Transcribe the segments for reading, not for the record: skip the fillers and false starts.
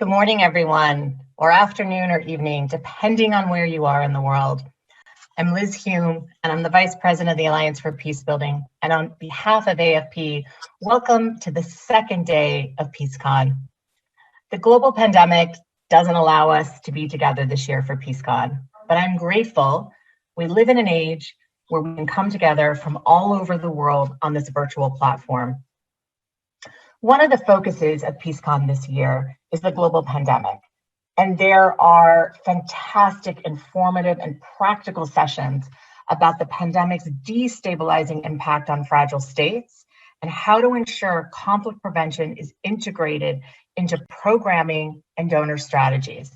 Good morning, everyone, or afternoon or evening, depending on where you are in the world. I'm Liz Hume, and I'm the Vice President of the Alliance for Peacebuilding. And on behalf of AFP, welcome to the second day of PeaceCon. The global pandemic doesn't allow us to be together this year for PeaceCon, but I'm grateful we live in an age where we can come together from all over the world on this virtual platform. One of the focuses of PeaceCon this year is the global pandemic. And there are fantastic, informative, and practical sessions about the pandemic's destabilizing impact on fragile states and how to ensure conflict prevention is integrated into programming and donor strategies.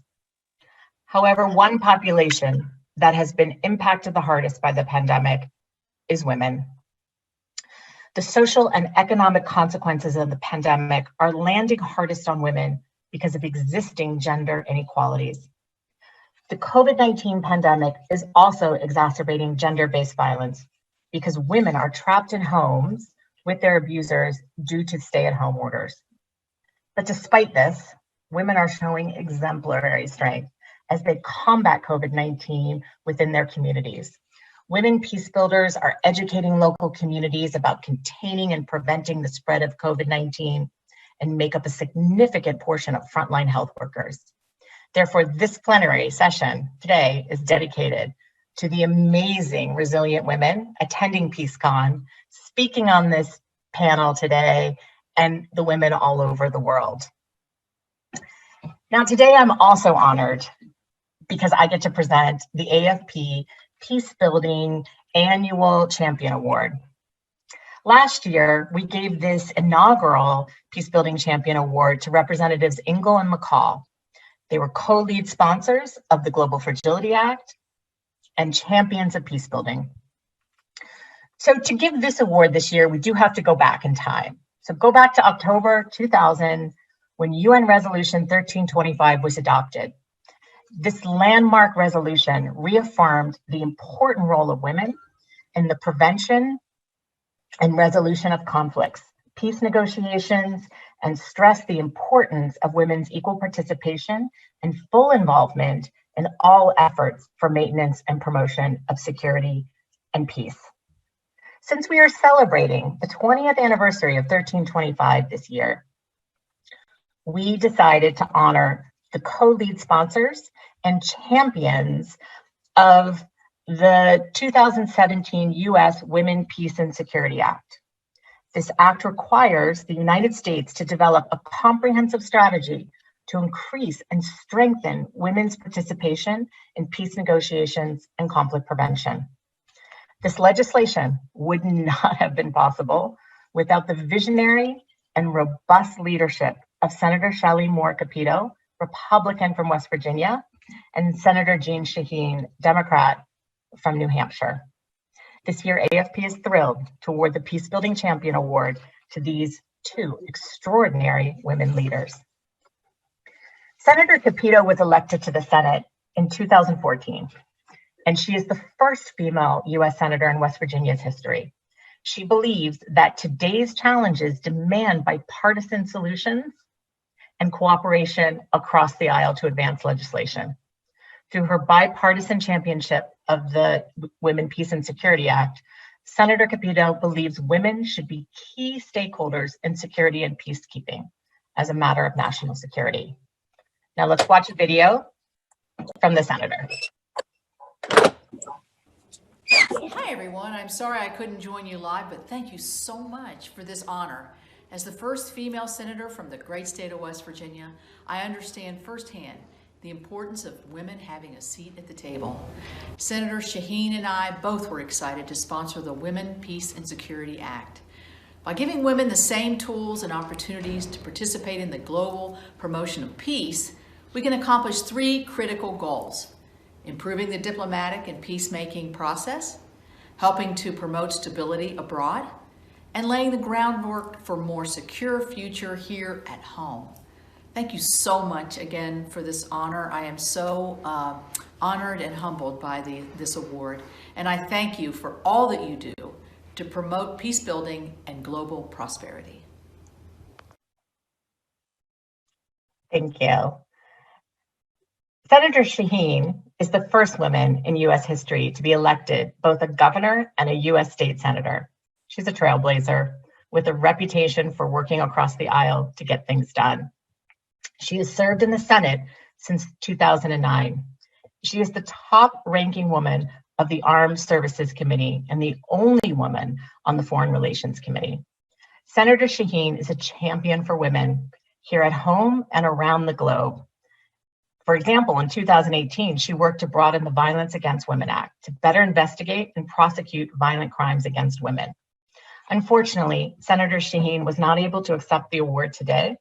However, one population that has been impacted the hardest by the pandemic is women. The social and economic consequences of the pandemic are landing hardest on women because of existing gender inequalities. The COVID-19 pandemic is also exacerbating gender-based violence because women are trapped in homes with their abusers due to stay-at-home orders. But despite this, women are showing exemplary strength as they combat COVID-19 within their communities. Women Peacebuilders are educating local communities about containing and preventing the spread of COVID-19 and make up a significant portion of frontline health workers. Therefore, this plenary session today is dedicated to the amazing, resilient women attending PeaceCon, speaking on this panel today, and the women all over the world. Now, today I'm also honored because I get to present the AFP Peacebuilding Annual Champion Award. Last year, we gave this inaugural Peacebuilding Champion Award to Representatives Ingle and McCall. They were co-lead sponsors of the Global Fragility Act and champions of peacebuilding. So to give this award this year, we do have to go back in time. So go back to October 2000, when UN Resolution 1325 was adopted. This landmark resolution reaffirmed the important role of women in the prevention and resolution of conflicts, peace negotiations, and stressed the importance of women's equal participation and full involvement in all efforts for maintenance and promotion of security and peace. Since we are celebrating the 20th anniversary of 1325 this year, we decided to honor the co-lead sponsors and champions of the 2017 U.S. Women, Peace, and Security Act. This act requires the United States to develop a comprehensive strategy to increase and strengthen women's participation in peace negotiations and conflict prevention. This legislation would not have been possible without the visionary and robust leadership of Senator Shelley Moore Capito, Republican from West Virginia, and Senator Jeanne Shaheen, Democrat from New Hampshire. This year, AFP is thrilled to award the Peacebuilding Champion Award to these two extraordinary women leaders. Senator Capito was elected to the Senate in 2014, and she is the first female U.S. Senator in West Virginia's history. She believes that today's challenges demand bipartisan solutions and cooperation across the aisle to advance legislation. Through her bipartisan championship of the Women, Peace, and Security Act, Senator Capito believes women should be key stakeholders in security and peacekeeping as a matter of national security. Now let's watch a video from the senator. Hi everyone, I'm sorry I couldn't join you live, but thank you so much for this honor. As the first female senator from the great state of West Virginia, I understand firsthand the importance of women having a seat at the table. Senator Shaheen and I both were excited to sponsor the Women, Peace, and Security Act. By giving women the same tools and opportunities to participate in the global promotion of peace, we can accomplish three critical goals: improving the diplomatic and peacemaking process, helping to promote stability abroad, and laying the groundwork for a more secure future here at home. Thank you so much again for this honor. I am so honored and humbled by this award, and I thank you for all that you do to promote peace building and global prosperity. Thank you. Senator Shaheen is the first woman in US history to be elected both a governor and a US state senator. She's a trailblazer with a reputation for working across the aisle to get things done. She has served in the Senate since 2009. She is the top ranking woman of the Armed Services Committee and the only woman on the Foreign Relations Committee. Senator Shaheen is a champion for women here at home and around the globe. For example, in 2018, she worked to broaden the Violence Against Women Act to better investigate and prosecute violent crimes against women. Unfortunately, Senator Shaheen was not able to accept the award today,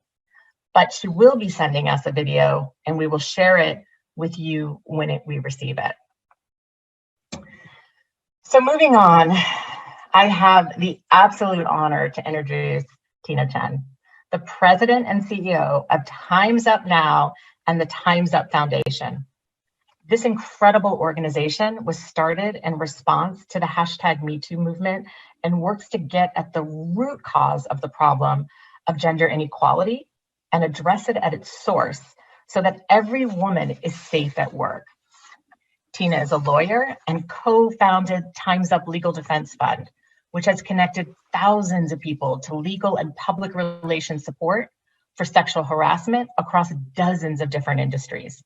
but she will be sending us a video and we will share it with you when we receive it. So moving on, I have the absolute honor to introduce Tchen, the president and CEO of Time's Up Now and the Time's Up Foundation. This incredible organization was started in response to the #MeToo movement and works to get at the root cause of the problem of gender inequality and address it at its source so that every woman is safe at work. Tina is a lawyer and co-founded Time's Up Legal Defense Fund, which has connected thousands of people to legal and public relations support for sexual harassment across dozens of different industries.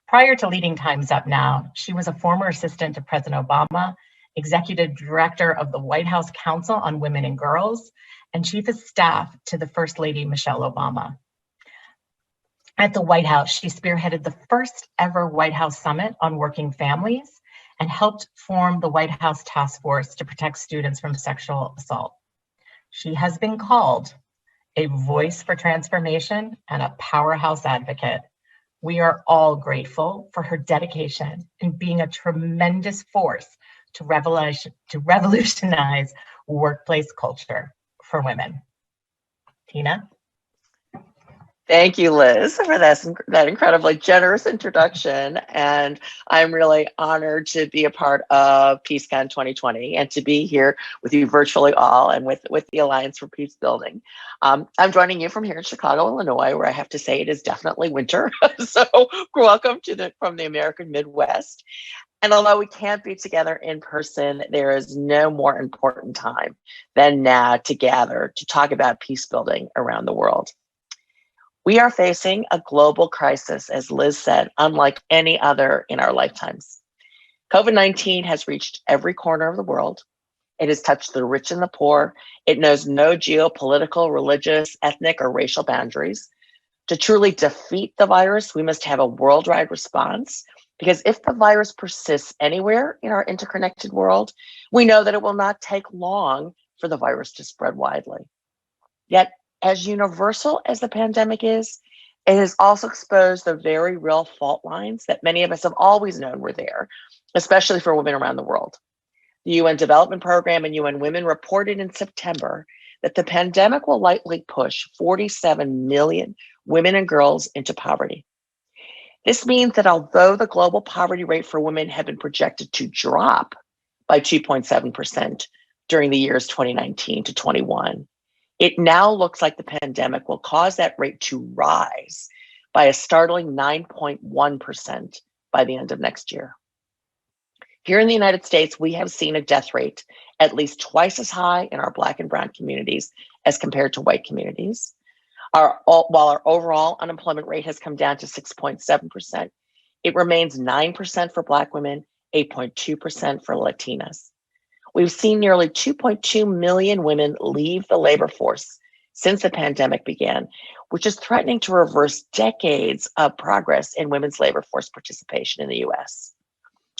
Prior to leading Time's Up Now, she was a former assistant to President Obama, executive director of the White House Council on Women and Girls, and chief of staff to the First Lady Michelle Obama. At the White House, she spearheaded the first ever White House Summit on Working Families and helped form the White House Task Force to protect students from sexual assault. She has been called a voice for transformation and a powerhouse advocate. We are all grateful for her dedication in being a tremendous force to revolutionize workplace culture for women. Tina? Thank you, Liz, for that incredibly generous introduction. And I'm really honored to be a part of PeaceCon 2020 and to be here with you virtually all and with the Alliance for Peacebuilding. I'm joining you from here in Chicago, Illinois, where I have to say it is definitely winter. So welcome from the American Midwest. And although we can't be together in person, there is no more important time than now to gather to talk about peace building around the world. We are facing a global crisis, as Liz said, unlike any other in our lifetimes. COVID-19 has reached every corner of the world. It has touched the rich and the poor. It knows no geopolitical, religious, ethnic, or racial boundaries. To truly defeat the virus, we must have a worldwide response, because if the virus persists anywhere in our interconnected world, we know that it will not take long for the virus to spread widely. Yet, as universal as the pandemic is, it has also exposed the very real fault lines that many of us have always known were there, especially for women around the world. The UN Development Program and UN Women reported in September that the pandemic will likely push 47 million women and girls into poverty. This means that although the global poverty rate for women had been projected to drop by 2.7% during the years 2019 to 21, it now looks like the pandemic will cause that rate to rise by a startling 9.1% by the end of next year. Here in the United States, we have seen a death rate at least twice as high in our Black and Brown communities as compared to white communities. While our overall unemployment rate has come down to 6.7%, it remains 9% for Black women, 8.2% for Latinas. We've seen nearly 2.2 million women leave the labor force since the pandemic began, which is threatening to reverse decades of progress in women's labor force participation in the US.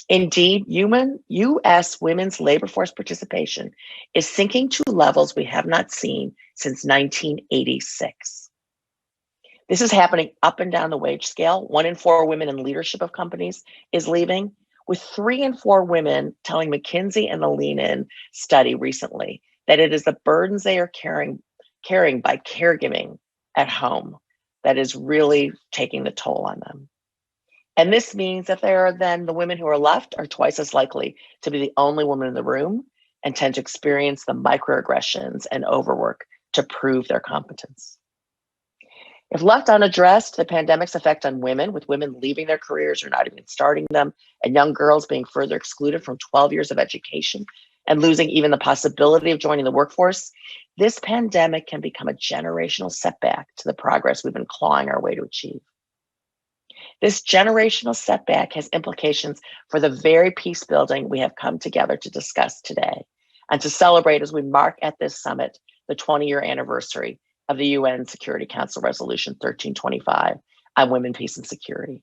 Indeed, US women's labor force participation is sinking to levels we have not seen since 1986. This is happening up and down the wage scale. 1 in 4 women in leadership of companies is leaving, with 3 in 4 women telling McKinsey and the Lean In study recently that it is the burdens they are carrying by caregiving at home that is really taking the toll on them. And this means that the women who are left are twice as likely to be the only woman in the room and tend to experience the microaggressions and overwork to prove their competence. If left unaddressed, the pandemic's effect on women, with women leaving their careers or not even starting them, and young girls being further excluded from 12 years of education and losing even the possibility of joining the workforce, this pandemic can become a generational setback to the progress we've been clawing our way to achieve. This generational setback has implications for the very peace building we have come together to discuss today and to celebrate as we mark at this summit the 20-year anniversary of the UN Security Council Resolution 1325 on women, peace, and security.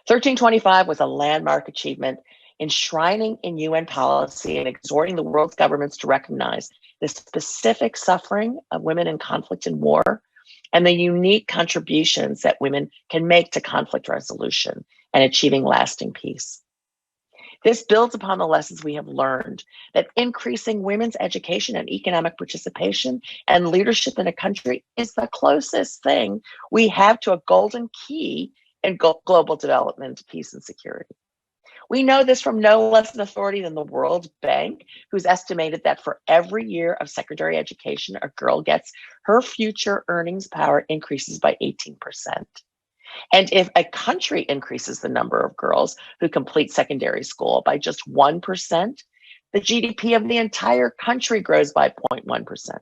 1325 was a landmark achievement enshrining in UN policy and exhorting the world's governments to recognize the specific suffering of women in conflict and war and the unique contributions that women can make to conflict resolution and achieving lasting peace. This builds upon the lessons we have learned that increasing women's education and economic participation and leadership in a country is the closest thing we have to a golden key in global development, peace, and security. We know this from no less an authority than the World Bank, who's estimated that for every year of secondary education a girl gets, her future earnings power increases by 18%. And if a country increases the number of girls who complete secondary school by just 1%, the GDP of the entire country grows by 0.1%.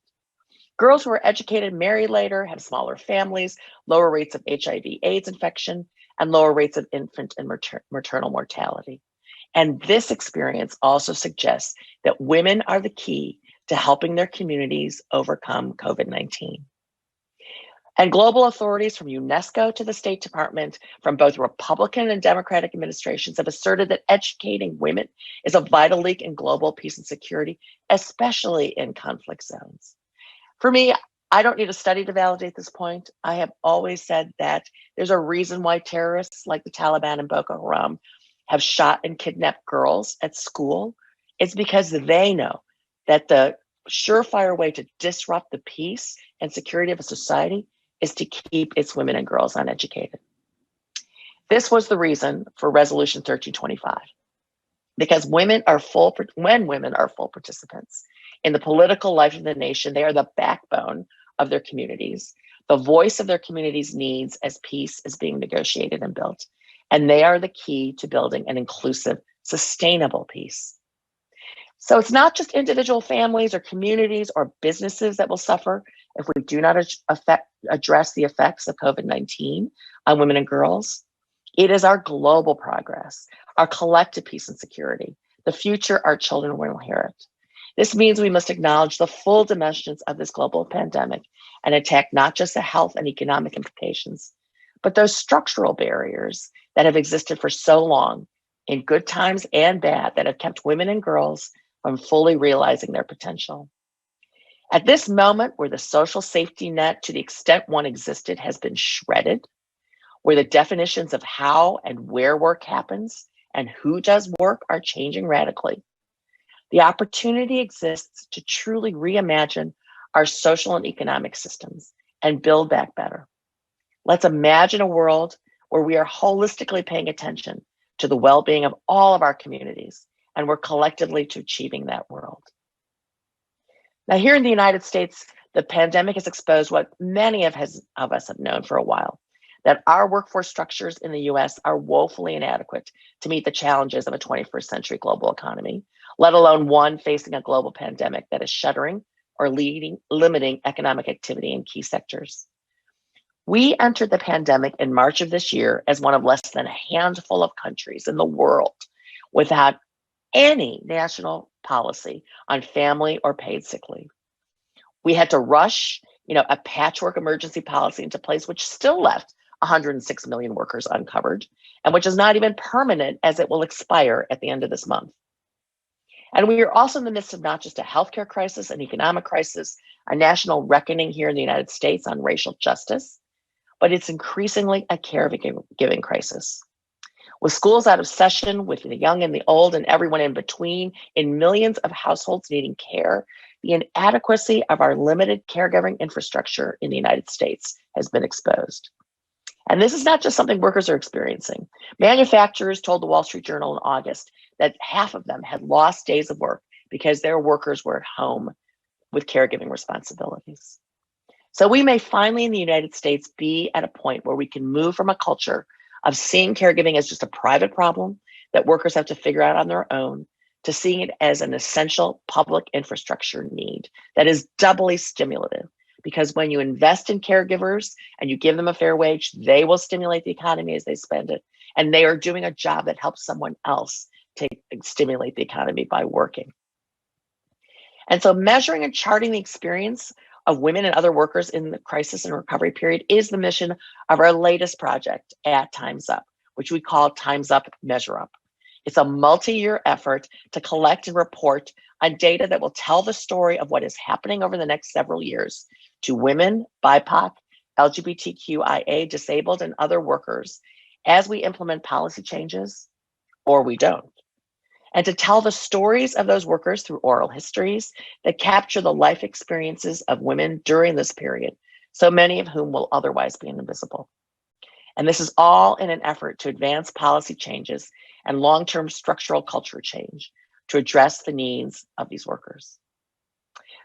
Girls who are educated marry later, have smaller families, lower rates of HIV/AIDS infection, and lower rates of infant and maternal mortality. And this experience also suggests that women are the key to helping their communities overcome COVID-19. And global authorities from UNESCO to the State Department, from both Republican and Democratic administrations, have asserted that educating women is a vital link in global peace and security, especially in conflict zones. For me, I don't need a study to validate this point. I have always said that there's a reason why terrorists like the Taliban and Boko Haram have shot and kidnapped girls at school. It's because they know that the surefire way to disrupt the peace and security of a society is to keep its women and girls uneducated. This was the reason for Resolution 1325, because when women are full participants in the political life of the nation, they are the backbone of their communities, the voice of their communities' needs as peace is being negotiated and built, and they are the key to building an inclusive, sustainable peace. So it's not just individual families or communities or businesses that will suffer if we do not address the effects of COVID-19 on women and girls. It is our global progress, our collective peace and security, the future our children will inherit. This means we must acknowledge the full dimensions of this global pandemic and attack not just the health and economic implications, but those structural barriers that have existed for so long in good times and bad that have kept women and girls from fully realizing their potential. At this moment, where the social safety net, to the extent one existed, has been shredded, where the definitions of how and where work happens and who does work are changing radically, the opportunity exists to truly reimagine our social and economic systems and build back better. Let's imagine a world where we are holistically paying attention to the well-being of all of our communities, and we're collectively to achieving that world. Now, here in the United States, the pandemic has exposed what many of us have known for a while, that our workforce structures in the US are woefully inadequate to meet the challenges of a 21st century global economy, let alone one facing a global pandemic that is shuttering or limiting economic activity in key sectors. We entered the pandemic in March of this year as one of less than a handful of countries in the world without any national policy on family or paid sick leave. We had to rush, a patchwork emergency policy into place, which still left 106 million workers uncovered, and which is not even permanent as it will expire at the end of this month. And we are also in the midst of not just a healthcare crisis, an economic crisis, a national reckoning here in the United States on racial justice, but it's increasingly a caregiving crisis. With schools out of session, with the young and the old and everyone in between, in millions of households needing care, the inadequacy of our limited caregiving infrastructure in the United States has been exposed. And this is not just something workers are experiencing. Manufacturers told the Wall Street Journal in August that half of them had lost days of work because their workers were at home with caregiving responsibilities. So we may finally in the United States be at a point where we can move from a culture of seeing caregiving as just a private problem that workers have to figure out on their own to seeing it as an essential public infrastructure need that is doubly stimulative. Because when you invest in caregivers and you give them a fair wage, they will stimulate the economy as they spend it. And they are doing a job that helps someone else stimulate the economy by working. And so measuring and charting the experience of women and other workers in the crisis and recovery period is the mission of our latest project at Time's Up, which we call Time's Up Measure Up. It's a multi-year effort to collect and report on data that will tell the story of what is happening over the next several years to women, BIPOC, LGBTQIA, disabled, and other workers as we implement policy changes or we don't. And to tell the stories of those workers through oral histories that capture the life experiences of women during this period, so many of whom will otherwise be invisible. And this is all in an effort to advance policy changes and long-term structural culture change to address the needs of these workers.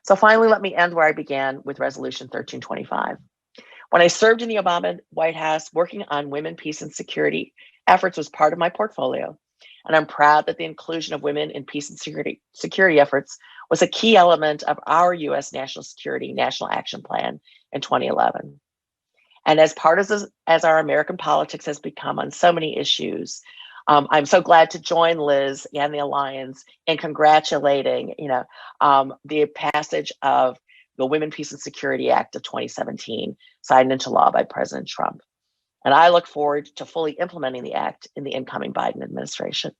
So finally, let me end where I began with Resolution 1325. When I served in the Obama White House, working on women, peace, and security efforts was part of my portfolio. And I'm proud that the inclusion of women in peace and security efforts was a key element of our U.S. National Security National Action Plan in 2011. And as part of as our American politics has become on so many issues, I'm so glad to join Liz and the Alliance in congratulating, the passage of the Women, Peace, and Security Act of 2017, signed into law by President Trump. And I look forward to fully implementing the act in the incoming Biden administration.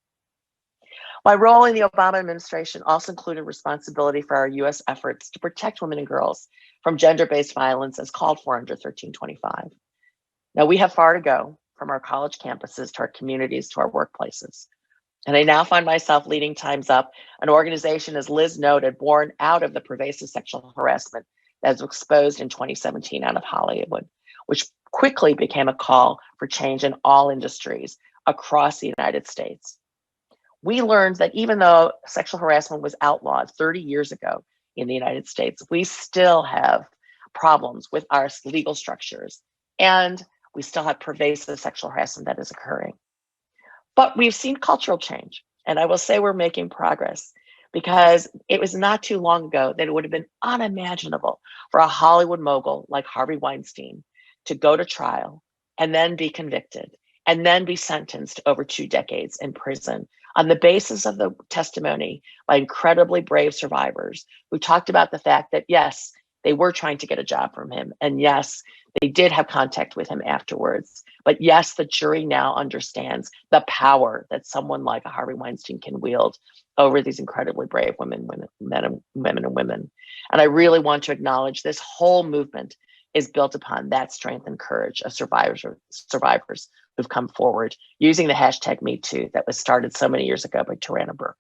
My role in the Obama administration also included responsibility for our U.S. efforts to protect women and girls from gender-based violence as called for under 1325. Now, we have far to go from our college campuses to our communities to our workplaces. And I now find myself leading Time's Up, an organization, as Liz noted, born out of the pervasive sexual harassment that was exposed in 2017 out of Hollywood, which quickly became a call for change in all industries across the United States. We learned that even though sexual harassment was outlawed 30 years ago in the United States, we still have problems with our legal structures, and we still have pervasive sexual harassment that is occurring. But we've seen cultural change, and I will say we're making progress, because it was not too long ago that it would have been unimaginable for a Hollywood mogul like Harvey Weinstein to go to trial and then be convicted and then be sentenced over 2 decades in prison on the basis of the testimony by incredibly brave survivors who talked about the fact that, yes, they were trying to get a job from him. And yes, they did have contact with him afterwards. But yes, the jury now understands the power that someone like a Harvey Weinstein can wield over these incredibly brave men and women. And I really want to acknowledge this whole movement is built upon that strength and courage of survivors who've come forward using the hashtag #MeToo that was started so many years ago by Tarana Burke.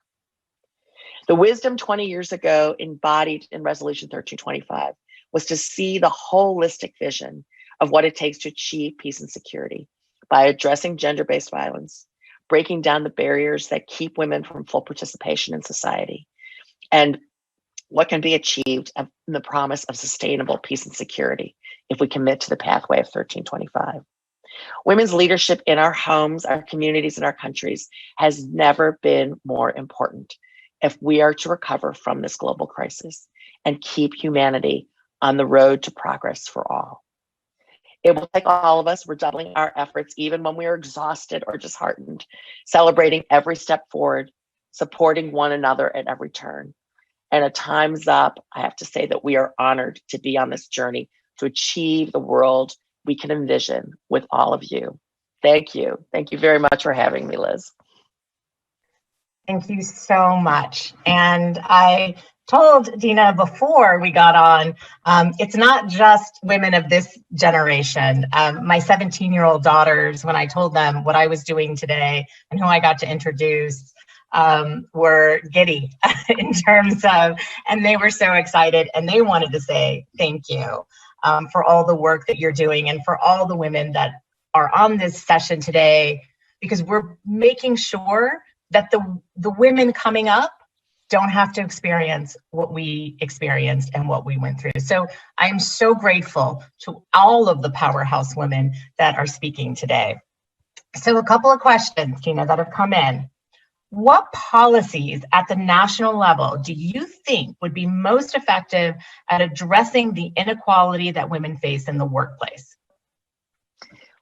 The wisdom 20 years ago embodied in Resolution 1325 was to see the holistic vision of what it takes to achieve peace and security by addressing gender-based violence, breaking down the barriers that keep women from full participation in society, and what can be achieved in the promise of sustainable peace and security if we commit to the pathway of 1325. Women's leadership in our homes, our communities, and our countries has never been more important if we are to recover from this global crisis and keep humanity on the road to progress for all. It will take all of us redoubling our efforts, even when we are exhausted or disheartened, celebrating every step forward, supporting one another at every turn. And at Time's Up, I have to say that we are honored to be on this journey to achieve the world we can envision with all of you. Thank you. Thank you very much for having me, Liz. Thank you so much. And I told Dina before we got on, it's not just women of this generation. My 17-year-old daughters, when I told them what I was doing today and who I got to introduce, were giddy in terms of, and they were so excited and they wanted to say thank you for all the work that you're doing and for all the women that are on this session today, because we're making sure that the women coming up don't have to experience what we experienced and what we went through. So I am so grateful to all of the powerhouse women that are speaking today. So a couple of questions, Tina, that have come in. What policies at the national level do you think would be most effective at addressing the inequality that women face in the workplace?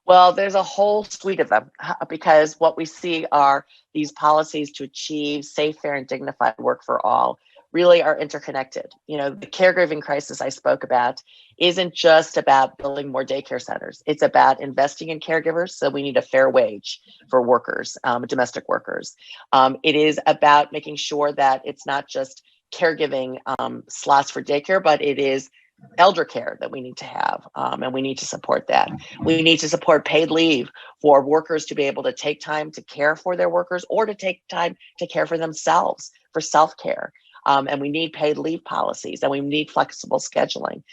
Well, there's a whole suite of them because what we see are these policies to achieve safe, fair, and dignified work for all really are interconnected. You know, the caregiving crisis I spoke about isn't just about building more daycare centers. It's about investing in caregivers. So we need a fair wage for workers, domestic workers. It is about making sure that it's not just caregiving slots for daycare, but it is elder care that we need to have, and we need to support that. We need to support paid leave for workers to be able to take time to care for their workers or to take time to care for themselves, for self-care. And we need paid leave policies, and we need flexible scheduling.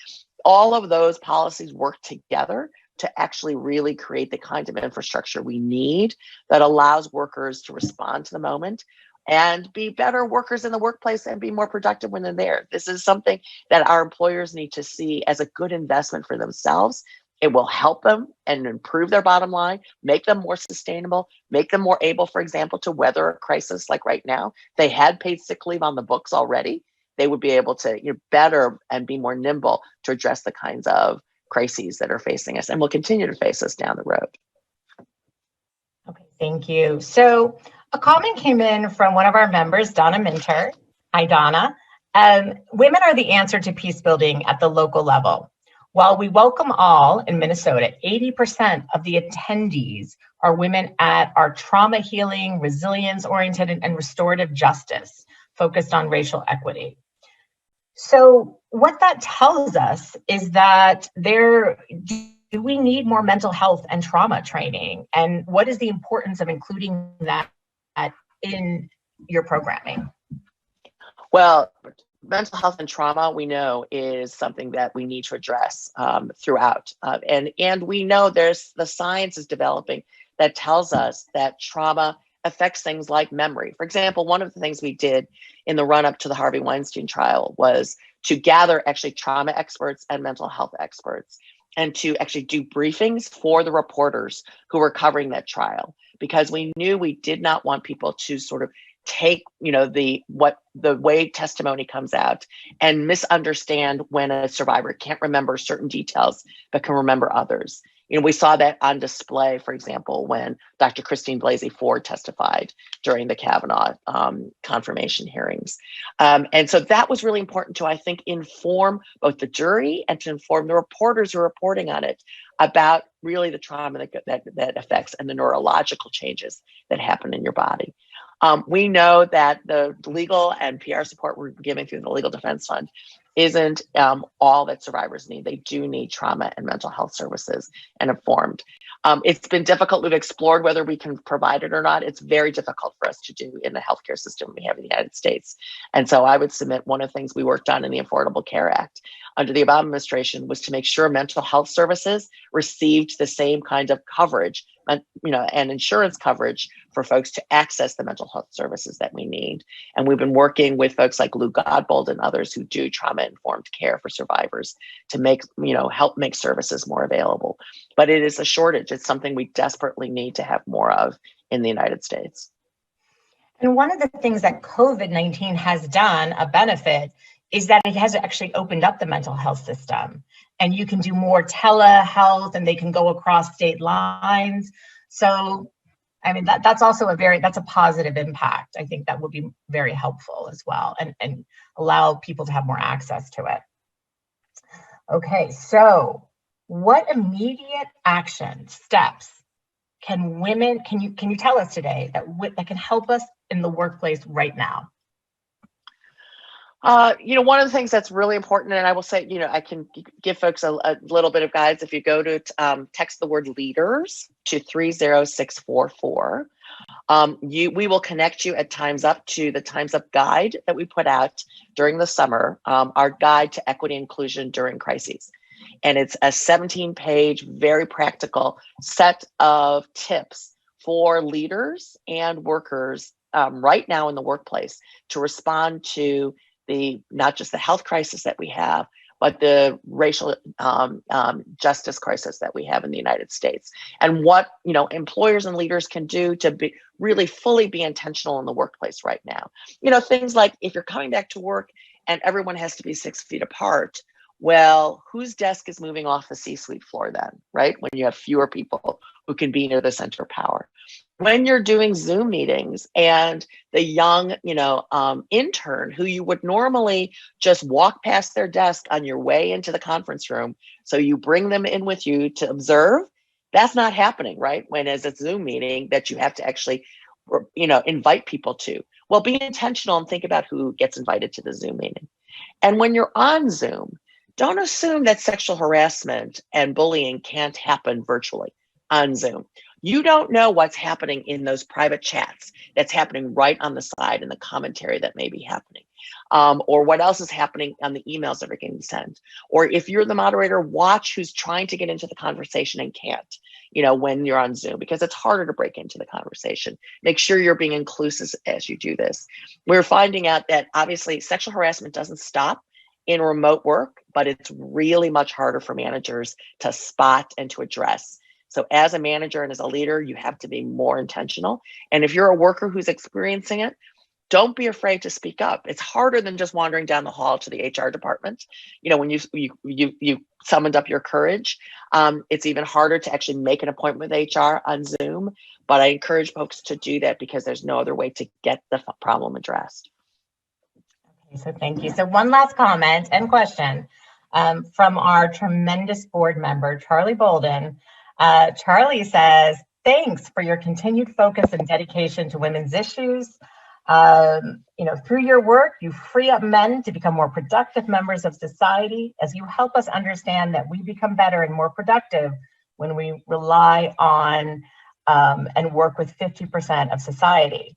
All of those policies work together to actually really create the kind of infrastructure we need that allows workers to respond to the moment and be better workers in the workplace and be more productive when they're there. This is something that our employers need to see as a good investment for themselves. It will help them and improve their bottom line, make them more sustainable, make them more able, for example, to weather a crisis like right now. They had paid sick leave on the books already. They would be able to better and be more nimble to address the kinds of crises that are facing us and will continue to face us down the road. Okay, thank you. So a comment came in from one of our members, Donna Minter. Hi, Donna. Women are the answer to peace building at the local level. While we welcome all in Minnesota, 80% of the attendees are women at our trauma healing, resilience-oriented, and restorative justice focused on racial equity. So what that tells us is that do we need more mental health and trauma training? And what is the importance of including that in your programming? Well, mental health and trauma, we know, is something that we need to address throughout. And we know the science is developing that tells us that trauma affects things like memory. For example, one of the things we did in the run-up to the Harvey Weinstein trial was to gather actually trauma experts and mental health experts and to actually do briefings for the reporters who were covering that trial, because we knew we did not want people to sort of take, the way testimony comes out and misunderstand when a survivor can't remember certain details, but can remember others. We saw that on display, for example, when Dr. Christine Blasey Ford testified during the Kavanaugh confirmation hearings. And so that was really important to, I think, inform both the jury and to inform the reporters who are reporting on it about really the trauma that affects and the neurological changes that happen in your body. We know that the legal and PR support we're giving through the Legal Defense Fund isn't all that survivors need. They do need trauma and mental health services and informed. It's been difficult. We've explored whether we can provide it or not. It's very difficult for us to do in the healthcare system we have in the United States. And so I would submit one of the things we worked on in the Affordable Care Act under the Obama administration was to make sure mental health services received the same kind of coverage, and insurance coverage for folks to access the mental health services that we need. And we've been working with folks like Lou Godbold and others who do trauma-informed care for survivors to help make services more available. But it is a shortage. It's something we desperately need to have more of in the United States. And one of the things that COVID-19 has done, a benefit, is that it has actually opened up the mental health system. And you can do more telehealth and they can go across state lines. So, that's also that's a positive impact. I think that would be very helpful as well and allow people to have more access to it. Okay, so what immediate action steps can you tell us today that can help us in the workplace right now? One of the things that's really important, and I will say, I can give folks a little bit of guides. If you go to text the word leaders to 30644, we will connect you at Time's Up to the Time's Up guide that we put out during the summer, our guide to equity inclusion during crises. And it's a 17-page, very practical set of tips for leaders and workers right now in the workplace to respond to not just the health crisis that we have, but the racial justice crisis that we have in the United States, and what employers and leaders can do to really fully be intentional in the workplace right now. Things like, if you're coming back to work and everyone has to be 6 feet apart, well, whose desk is moving off the C-suite floor then, right? When you have fewer people who can be near the center of power. When you're doing Zoom meetings and the young, intern who you would normally just walk past their desk on your way into the conference room, so you bring them in with you to observe, that's not happening, right? When as a Zoom meeting that you have to actually, invite people to. Well, be intentional and think about who gets invited to the Zoom meeting. And when you're on Zoom, don't assume that sexual harassment and bullying can't happen virtually on Zoom. You don't know what's happening in those private chats that's happening right on the side in the commentary that may be happening, or what else is happening on the emails that are getting sent. Or if you're the moderator, watch who's trying to get into the conversation and can't, when you're on Zoom, because it's harder to break into the conversation. Make sure you're being inclusive as you do this. We're finding out that obviously sexual harassment doesn't stop in remote work, but it's really much harder for managers to spot and to address. So as a manager and as a leader, you have to be more intentional. And if you're a worker who's experiencing it, don't be afraid to speak up. It's harder than just wandering down the hall to the HR department. When you summoned up your courage, it's even harder to actually make an appointment with HR on Zoom. But I encourage folks to do that because there's no other way to get the problem addressed. Okay, so thank you. So one last comment and question from our tremendous board member, Charlie Bolden. Charlie says, thanks for your continued focus and dedication to women's issues. Through your work, you free up men to become more productive members of society, as you help us understand that we become better and more productive when we rely on and work with 50% of society.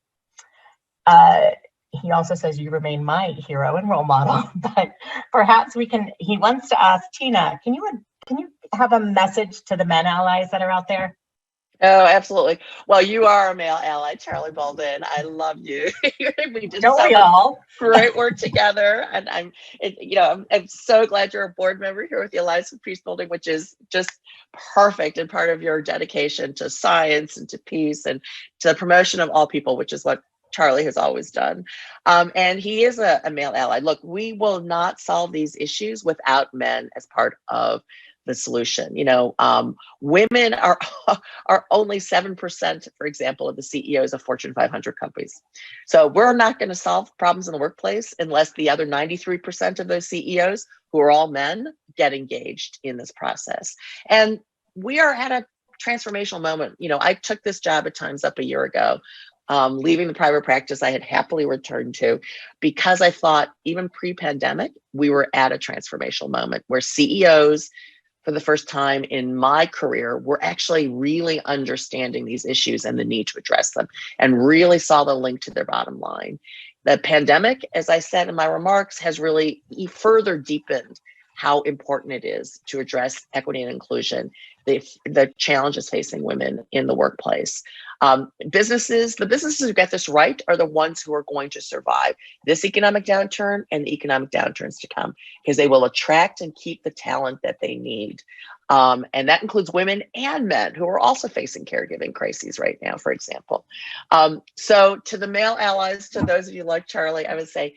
He also says you remain my hero and role model, but perhaps he wants to ask Tina, can you have a message to the men allies that are out there? Oh, absolutely. Well, you are a male ally, Charlie Bolden. I love you. We did some great work together, and I'm so glad you're a board member here with the Alliance for Peacebuilding, which is just perfect and part of your dedication to science and to peace and to the promotion of all people, which is what Charlie has always done. And he is a male ally. Look, we will not solve these issues without men as part of the solution. Women are only 7%, for example, of the CEOs of Fortune 500 companies. So we're not going to solve problems in the workplace unless the other 93% of those CEOs, who are all men, get engaged in this process. And we are at a transformational moment. I took this job at Time's Up a year ago, leaving the private practice I had happily returned to, because I thought even pre-pandemic, we were at a transformational moment where CEOs, for the first time in my career, were actually really understanding these issues and the need to address them, and really saw the link to their bottom line. The pandemic, as I said in my remarks, has really further deepened how important it is to address equity and inclusion, the challenges facing women in the workplace. The businesses who get this right are the ones who are going to survive this economic downturn and the economic downturns to come, because they will attract and keep the talent that they need. And that includes women and men who are also facing caregiving crises right now, for example. So to the male allies, to those of you like Charlie, I would say,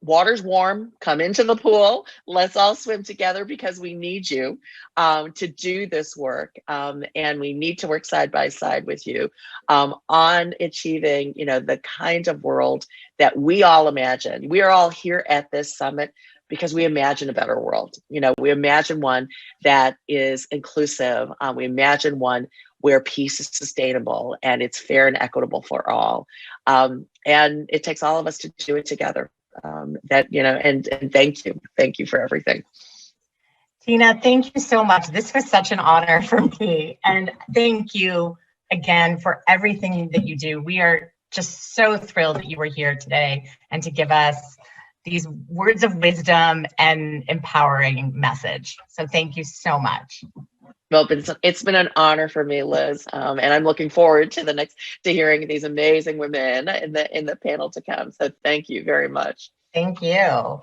water's warm, come into the pool. Let's all swim together, because we need you to do this work. And we need to work side by side with you on achieving, the kind of world that we all imagine. We are all here at this summit because we imagine a better world. We imagine one that is inclusive. We imagine one where peace is sustainable and it's fair and equitable for all. And it takes all of us to do it together. And thank you for everything. Tina, thank you so much. This was such an honor for me. And thank you again for everything that you do. We are just so thrilled that you were here today and to give us these words of wisdom and empowering message. So thank you so much. Well, it's been an honor for me, Liz, and I'm looking forward to to hearing these amazing women in the panel to come. So thank you very much. Thank you.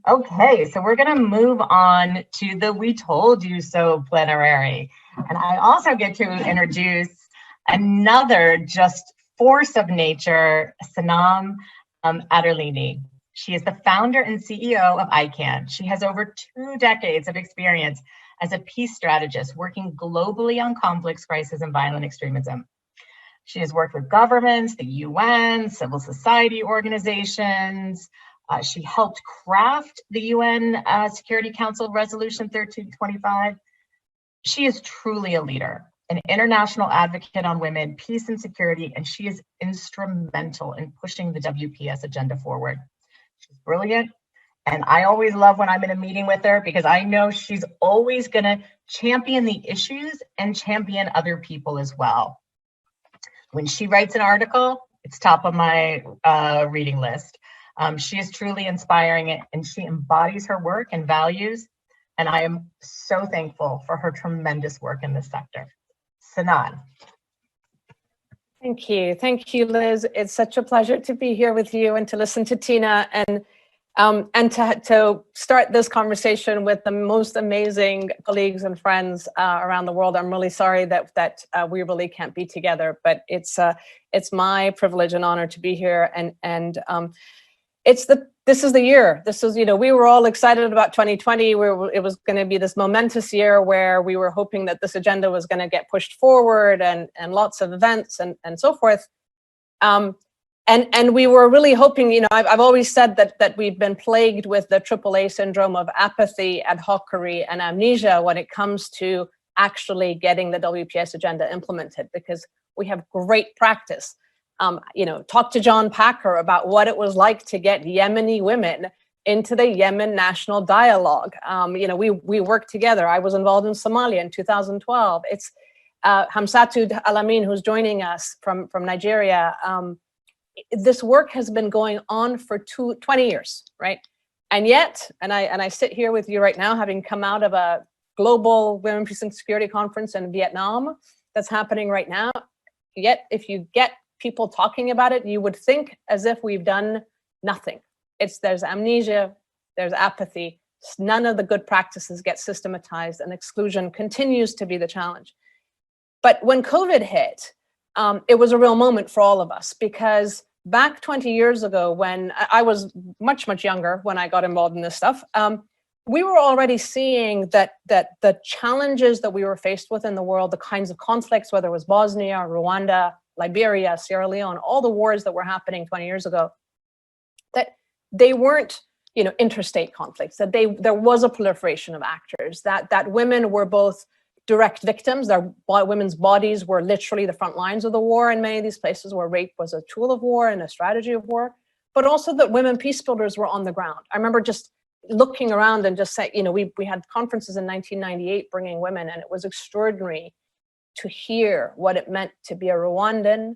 Okay, so we're going to move on to the We Told You So plenary. And I also get to introduce another just force of nature, Sanam Adderlini. She is the founder and CEO of ICANN. She has over 2 decades of experience as a peace strategist working globally on conflicts, crisis, and violent extremism. She has worked with governments, the UN, civil society organizations. She helped craft the UN Security Council Resolution 1325. She is truly a leader, an international advocate on women, peace and security, and she is instrumental in pushing the WPS agenda forward. She's brilliant, and I always love when I'm in a meeting with her because I know she's always going to champion the issues and champion other people as well. When she writes an article, it's top of my reading list. She is truly inspiring and she embodies her work and values. And I am so thankful for her tremendous work in this sector. Sanam. Thank you. Thank you, Liz. It's such a pleasure to be here with you and to listen to Tina and to start this conversation with the most amazing colleagues and friends around the world. I'm really sorry that we really can't be together, but it's my privilege and honor to be here. And this is the year. This is, we were all excited about 2020. It was going to be this momentous year where we were hoping that this agenda was going to get pushed forward and lots of events and so forth. And we were really hoping, I've always said that we've been plagued with the AAA syndrome of apathy, ad hocery, and amnesia when it comes to actually getting the WPS agenda implemented, because we have great practice. Talk to John Packer about what it was like to get Yemeni women into the Yemen National Dialogue. We worked together. I was involved in Somalia in 2012. It's Hamsatu Alamin, who's joining us from Nigeria. This work has been going on for 20 years, right? And yet, and I sit here with you right now, having come out of a global Women, Peace and Security conference in Vietnam that's happening right now. Yet, if you get people talking about it, you would think as if we've done nothing. There's amnesia, there's apathy. None of the good practices get systematized, and exclusion continues to be the challenge. But when COVID hit, it was a real moment for all of us, because back 20 years ago, when I was much, much younger, when I got involved in this stuff, we were already seeing that the challenges that we were faced with in the world, the kinds of conflicts, whether it was Bosnia, Rwanda, Liberia, Sierra Leone, all the wars that were happening 20 years ago, that they weren't, interstate conflicts, that there was a proliferation of actors, that women were both direct victims. Women's bodies were literally the front lines of the war in many of these places where rape was a tool of war and a strategy of war, but also that women peacebuilders were on the ground. I remember just looking around and just saying, we had conferences in 1998 bringing women, and it was extraordinary to hear what it meant to be a Rwandan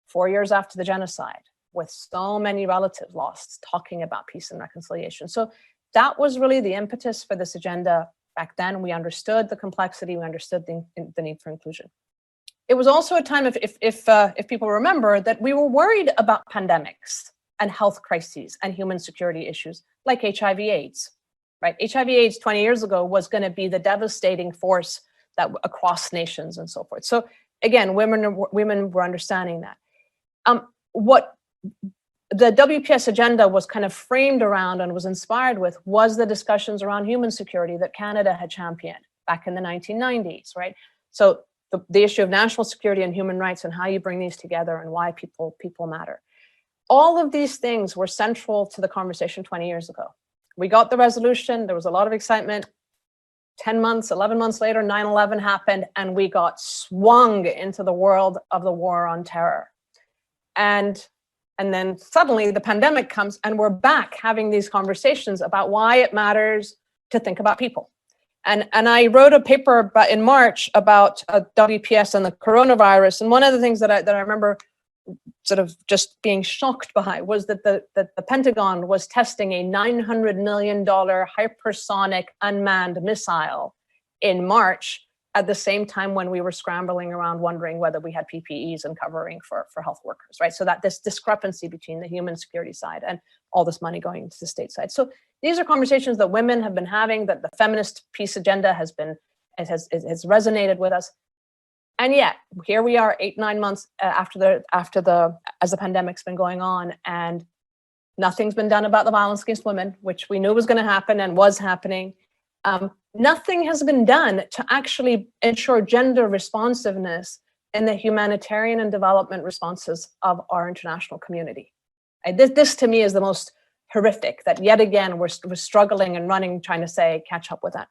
4 years after the genocide, with so many relatives lost, talking about peace and reconciliation. So that was really the impetus for this agenda. Back then, we understood the complexity, we understood the need for inclusion. It was also a time, if people remember, that we were worried about pandemics and health crises and human security issues like HIV/AIDS, right? HIV/AIDS 20 years ago was going to be the devastating force that across nations and so forth. So again, women were understanding that. What the WPS agenda was kind of framed around and was inspired with was the discussions around human security that Canada had championed back in the 1990s, right? So the issue of national security and human rights and how you bring these together and why people matter. All of these things were central to the conversation 20 years ago. We got the resolution, there was a lot of excitement. 10 months, 11 months later, 9/11 happened, and we got swung into the world of the war on terror. And then suddenly the pandemic comes, and we're back having these conversations about why it matters to think about people. And I wrote a paper in March about WPS and the coronavirus. And one of the things that I remember sort of just being shocked by was that the Pentagon was testing a $900 million hypersonic unmanned missile in March at the same time when we were scrambling around wondering whether we had PPEs and covering for health workers, right? So that this discrepancy between the human security side and all this money going into the state side. So these are conversations that women have been having, that the feminist peace agenda has resonated with us. And yet here we are 8-9 months as the pandemic's been going on, and nothing's been done about the violence against women, which we knew was going to happen and was happening. Nothing has been done to actually ensure gender responsiveness in the humanitarian and development responses of our international community. This to me is the most horrific, that yet again we're struggling and running, trying to catch up with that.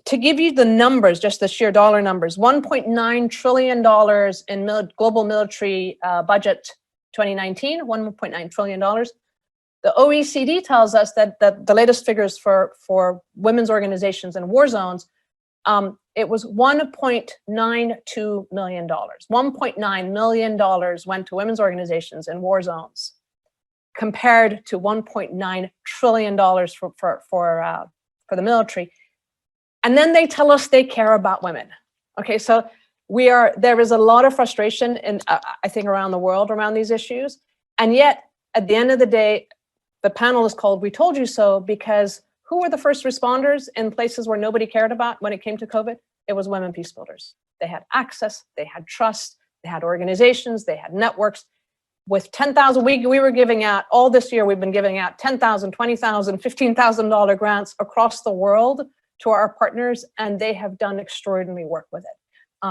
To give you the numbers, just the sheer dollar numbers, $1.9 trillion in global military budget 2019, $1.9 trillion. The OECD tells us that the latest figures for women's organizations in war zones, it was $1.92 million. $1.9 million went to women's organizations in war zones, compared to $1.9 trillion for the military. And then they tell us they care about women. Okay, so there is a lot of frustration in, I think, around the world around these issues. And yet, at the end of the day, the panel is called "We Told You So" because who were the first responders in places where nobody cared about when it came to COVID? It was women peacebuilders. They had access, they had trust, they had organizations, they had networks. With 10,000, we were giving out, all this year we've been giving out $10,000, $20,000, $15,000 grants across the world to our partners, and they have done extraordinary work with it,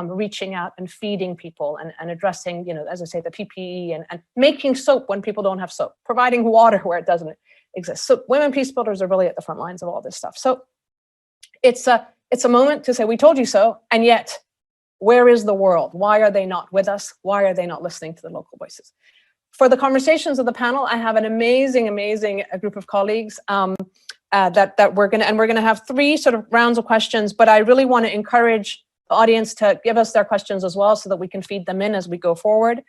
reaching out and feeding people and addressing, as I say, the PPE and making soap when people don't have soap, providing water where it doesn't exist. So women peacebuilders are really at the front lines of all this stuff. So it's a moment to say, we told you so, and yet, where is the world? Why are they not with us? Why are they not listening to the local voices? For the conversations of the panel, I have an amazing group of colleagues that we're gonna have 3 sort of rounds of questions, but I really want to encourage the audience to give us their questions as well so that we can feed them in as we go forward.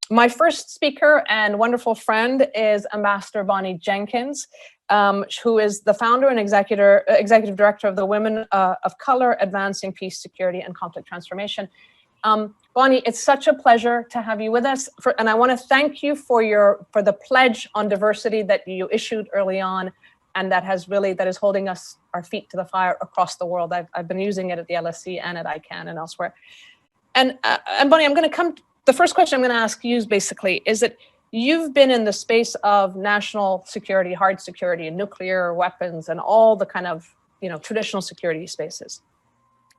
My first speaker and wonderful friend is Ambassador Bonnie Jenkins, who is the founder and executive director of the Women of Color Advancing Peace, Security, and Conflict Transformation. Bonnie, it's such a pleasure to have you with us, and I want to thank you for the pledge on diversity that you issued early on, and that is holding our feet to the fire across the world. I've been using it at the LSC and at ICANN and elsewhere. And Bonnie, the first question I'm going to ask you is that you've been in the space of national security, hard security, nuclear weapons, and all the kind of traditional security spaces.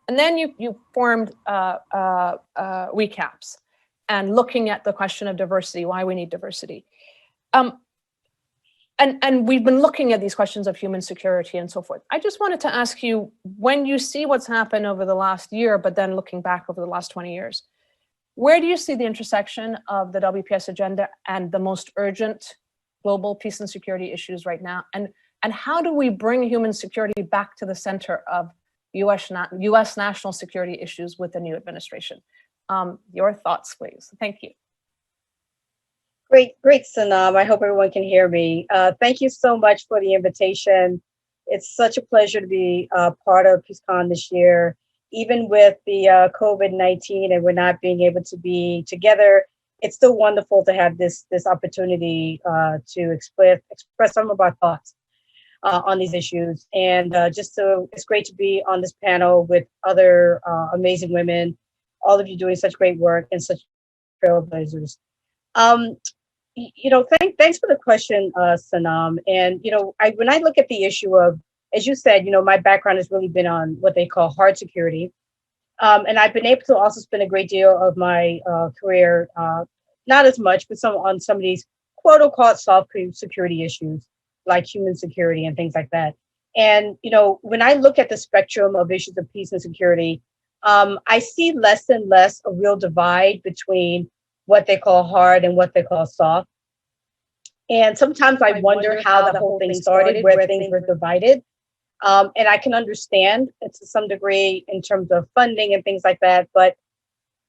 And then you formed WeCaps, and looking at the question of diversity, why we need diversity. And we've been looking at these questions of human security and so forth. I just wanted to ask you, when you see what's happened over the last year, but then looking back over the last 20 years, where do you see the intersection of the WPS agenda and the most urgent global peace and security issues right now? And how do we bring human security back to the center of US national security issues with the new administration? Your thoughts, please. Thank you. Great, Sanam. I hope everyone can hear me. Thank you so much for the invitation. It's such a pleasure to be part of PeaceCon this year. Even with the COVID-19 and we're not being able to be together, it's still wonderful to have this opportunity to express some of our thoughts on these issues. And it's great to be on this panel with other amazing women, all of you doing such great work and such trailblazers. Thanks for the question, Sanam. And, when I look at the issue of, as you said, my background has really been on what they call hard security. And I've been able to also spend a great deal of my career, not as much, but on some of these quote unquote soft security issues like human security and things like that. And, when I look at the spectrum of issues of peace and security, I see less and less a real divide between what they call hard and what they call soft. And sometimes I wonder how the whole thing started, where things were divided. And I can understand it to some degree in terms of funding and things like that. But,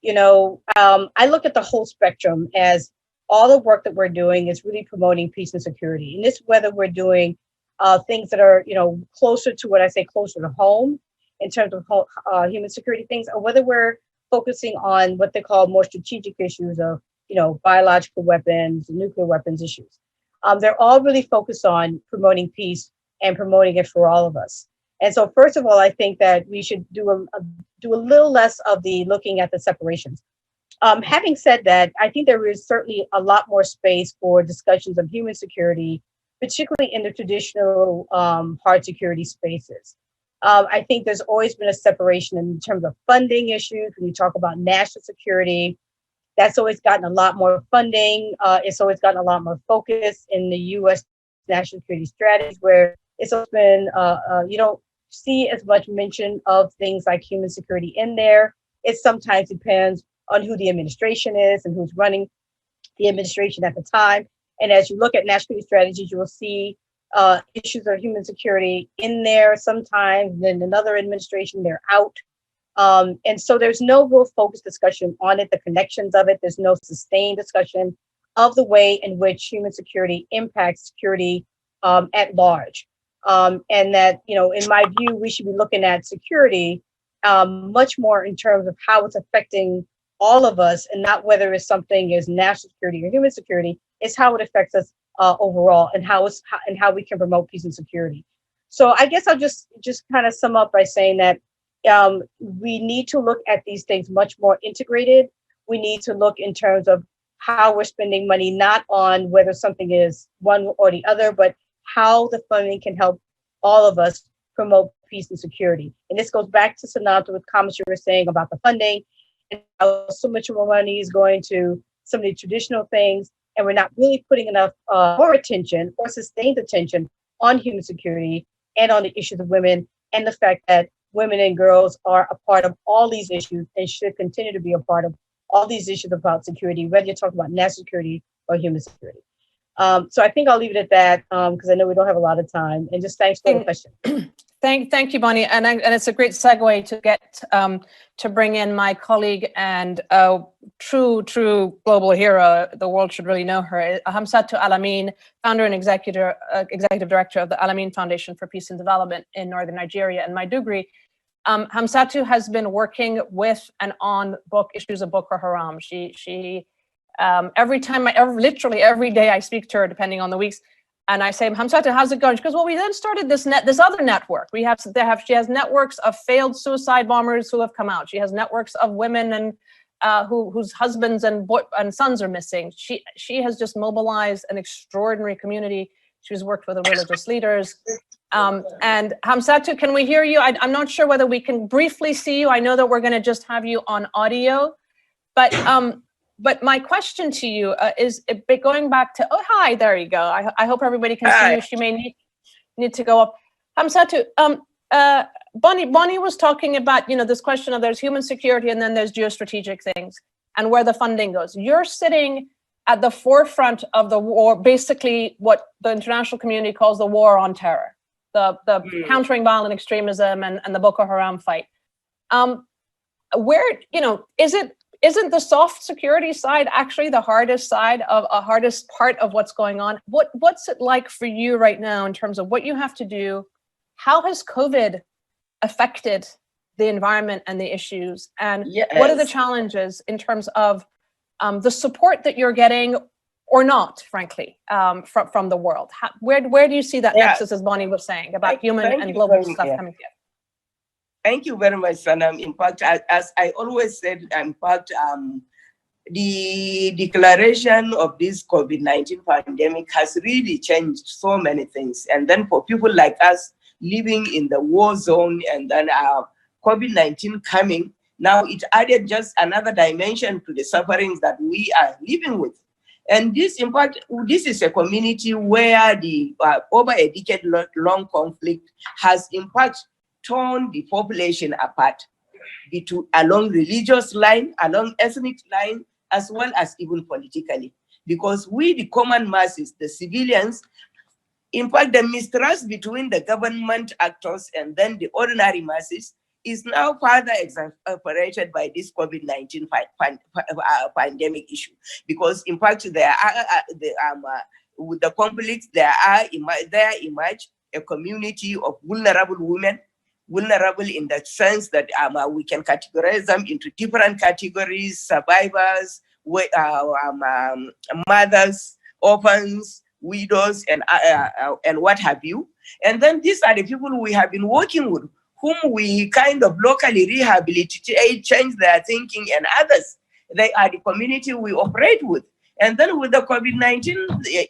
I look at the whole spectrum as all the work that we're doing is really promoting peace and security. And this, whether we're doing things that are, closer to what I say, closer to home, in terms of human security things, or whether we're focusing on what they call more strategic issues of, biological weapons, nuclear weapons issues. They're all really focused on promoting peace and promoting it for all of us. And so, first of all, I think that we should do a little less of the looking at the separations. Having said that, I think there is certainly a lot more space for discussions of human security, particularly in the traditional hard security spaces. I think there's always been a separation in terms of funding issues. When you talk about national security, that's always gotten a lot more funding. It's always gotten a lot more focus in the U.S. national security strategies, where it's always been, you don't see as much mention of things like human security in there. It sometimes depends on who the administration is and who's running the administration at the time. And as you look at national security strategies, you will see issues of human security in there sometimes, then another administration, they're out. And so there's no real focused discussion on it, the connections of it. There's no sustained discussion of the way in which human security impacts security at large. And that, in my view, we should be looking at security much more in terms of how it's affecting all of us, and not whether it's something is national security or human security. It's how it affects us overall, and how we can promote peace and security. So I guess I'll just kind of sum up by saying that we need to look at these things much more integrated. We need to look in terms of how we're spending money, not on whether something is one or the other, but how the funding can help all of us promote peace and security. And this goes back to Sananta with comments you were saying about the funding, and how so much more money is going to some of the traditional things, and we're not really putting enough more attention or sustained attention on human security and on the issues of women, and the fact that women and girls are a part of all these issues and should continue to be a part of all these issues about security, whether you're talking about national security or human security. So I think I'll leave it at that, because I know we don't have a lot of time. And just thanks for the question. Thank you, Bonnie. And it's a great segue to get to bring in my colleague and true global hero. The world should really know her. Hamsatu Alamin, founder and executive director of the Alamin Foundation for Peace and Development in Northern Nigeria and Maiduguri. Hamsatu has been working with and on issues of Boko Haram. She literally every day I speak to her, depending on the weeks, and I say, Hamsatu, how's it going? She goes, well, we then started this other network. She has networks of failed suicide bombers who have come out. She has networks of women and whose husbands and sons are missing. She has just mobilized an extraordinary community. She's worked with the religious leaders. And Hamsatu, can we hear you? I'm not sure whether we can briefly see you. I know that we're going to just have you on audio, but my question to you is going back to, oh, hi, there you go. I hope everybody can see you. She may need to go up. Hamsatu, Bonnie was talking about, this question of there's human security and then there's geostrategic things and where the funding goes. You're sitting at the forefront of the war, basically what the international community calls the war on terror, the countering violent extremism and the Boko Haram fight. Isn't the soft security side actually the hardest part of what's going on? What's it like for you right now in terms of what you have to do? How has COVID affected the environment and the issues? And what are the challenges in terms of the support that you're getting or not, frankly, from the world? Where do you see that nexus, as Bonnie was saying, about human and global stuff coming together? Thank you very much, Sanam. In fact, as I always said, in fact, the declaration of this COVID-19 pandemic has really changed so many things. And then for people like us living in the war zone, and then COVID-19 coming, now it added just another dimension to the sufferings that we are living with. And this, in fact, this is a community where the over a decade-long conflict has, in fact, torn the population apart along religious line, along ethnic line, as well as even politically. Because we, the common masses, the civilians, in fact, the mistrust between the government actors and then the ordinary masses is now further exacerbated by this COVID-19 pandemic issue. Because in fact, there are with the conflicts, there emerge a community of vulnerable women vulnerable in the sense that we can categorize them into different categories: survivors, mothers, orphans, widows, and what have you. And then these are the people we have been working with, whom we kind of locally rehabilitate, change their thinking, and others. They are the community we operate with. And then with the COVID-19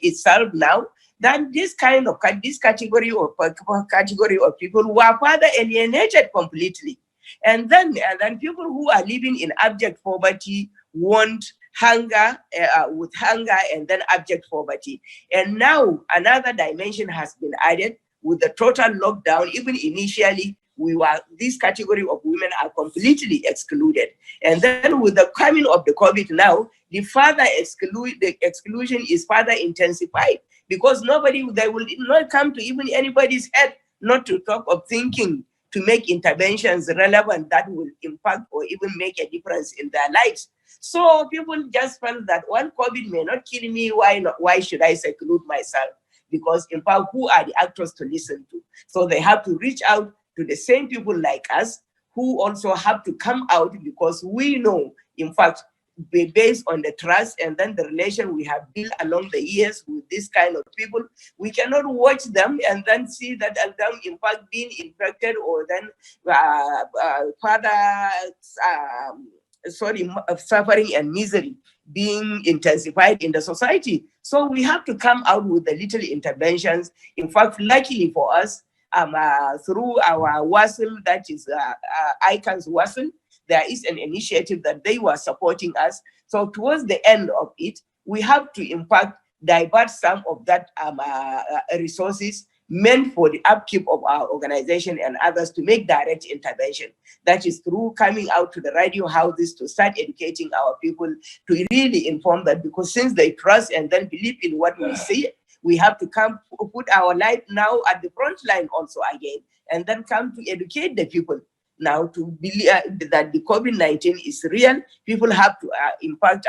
itself now, then this category of people were further alienated completely. And then people who are living in abject poverty, want hunger, with hunger, and then abject poverty. And now another dimension has been added with the total lockdown. Even initially, this category of women are completely excluded. And then with the coming of the COVID now, the exclusion is further intensified, because they will not come to even anybody's head not to talk of thinking to make interventions relevant that will impact or even make a difference in their lives. So people just felt that, well, COVID may not kill me, why should I seclude myself? Because in fact, who are the actors to listen to? So they have to reach out to the same people like us, who also have to come out, because we know, in fact, based on the trust and then the relation we have built along the years with this kind of people, we cannot watch them and then see that them in fact being infected or then suffering and misery being intensified in the society. So we have to come out with the little interventions. In fact, luckily for us, through our WASL, that is ICAN's WASL, there is an initiative that they were supporting us. So towards the end of it, we have to, in fact, divert some of that resources meant for the upkeep of our organization and others to make direct intervention. That is through coming out to the radio houses to start educating our people, to really inform them, because since they trust and then believe in what we say, we have to come put our life now at the front line also again, and then come to educate the people now to believe that the COVID-19 is real. People have to, in fact,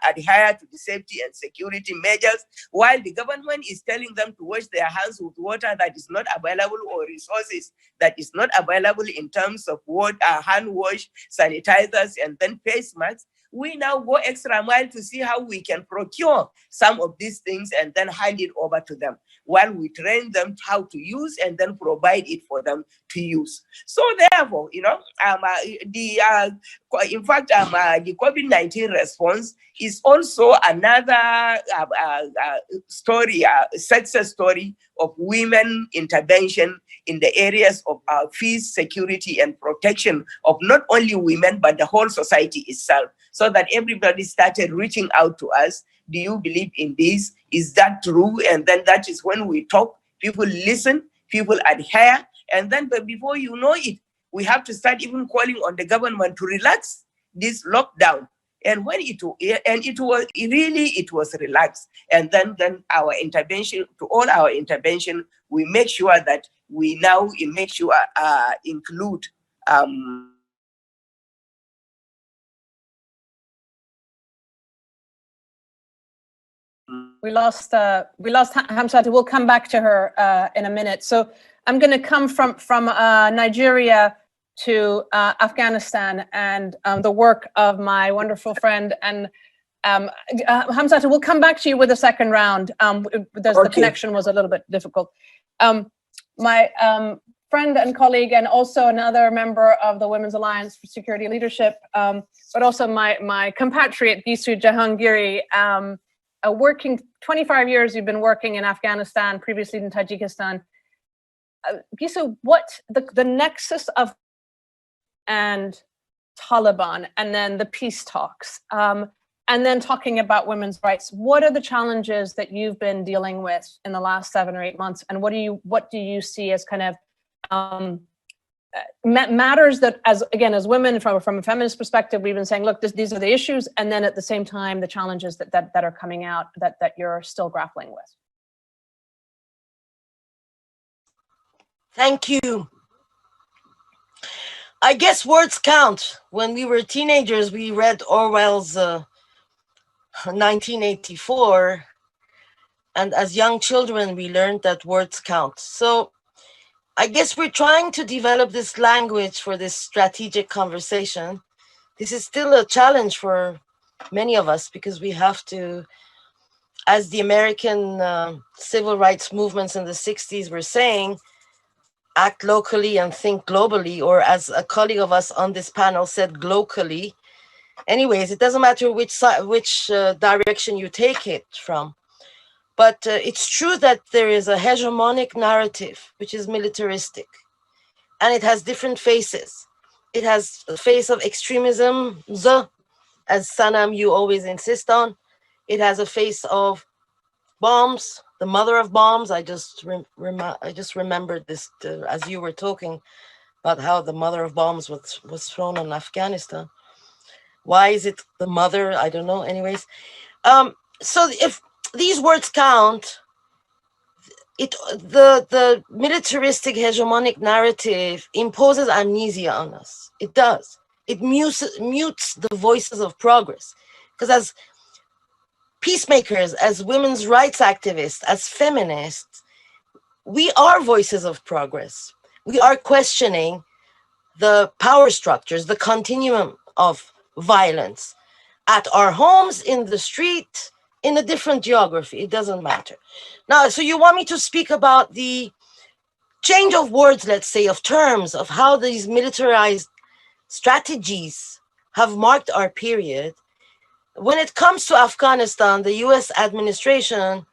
adhere to the safety and security measures, while the government is telling them to wash their hands with water that is not available, or resources that is not available in terms of water, hand wash, sanitizers, and then face masks. We now go extra mile to see how we can procure some of these things and then hand it over to them, while we train them how to use and then provide it for them to use. So therefore, in fact, the COVID-19 response is also another story, success story of women intervention in the areas of peace, security, and protection of not only women, but the whole society itself, so that everybody started reaching out to us. Do you believe in this? Is that true? And then that is when we talk, people listen, people adhere, and then but before you know it, we have to start even calling on the government to relax this lockdown. And when it was relaxed. And then our intervention, to all our intervention, we make sure that we now make sure include We lost Hamsatu. We'll come back to her in a minute. So I'm going to come from Nigeria to Afghanistan and the work of my wonderful friend. And Hamsatu, we'll come back to you with a second round. The connection was a little bit difficult. My friend and colleague, and also another member of the Women's Alliance for Security Leadership, but also my compatriot, Gisu Jahangiri, working 25 years, you've been working in Afghanistan, previously in Tajikistan. Gisu, what the nexus of and Taliban, and then the peace talks, and then talking about women's rights, what are the challenges that you've been dealing with in the last 7 or 8 months, and what do you see as kind of matters that, as women from a feminist perspective, we've been saying, look, these are the issues, and then at the same time, the challenges that are coming out that you're still grappling with? Thank you. I guess words count. When we were teenagers, we read Orwell's 1984, and as young children, we learned that words count. So I guess we're trying to develop this language for this strategic conversation. This is still a challenge for many of us because we have to, as the American civil rights movements in the 60s were saying, act locally and think globally, or as a colleague of us on this panel said, glocally. Anyways, it doesn't matter which side, which direction you take it from. But it's true that there is a hegemonic narrative, which is militaristic, and it has different faces. It has a face of extremism, as Sanam, you always insist on. It has a face of bombs, the mother of bombs. I just remembered this as you were talking about how the mother of bombs was thrown on Afghanistan. Why is it the mother? I don't know. Anyways, so if these words count, the militaristic hegemonic narrative imposes amnesia on us. It does. It mutes the voices of progress. Because as peacemakers, as women's rights activists, as feminists, we are voices of progress. We are questioning the power structures, the continuum of violence at our homes, in the street, in a different geography. It doesn't matter. Now, so you want me to speak about the change of words, let's say, of terms, of how these militarized strategies have marked our period. When it comes to Afghanistan, the US administration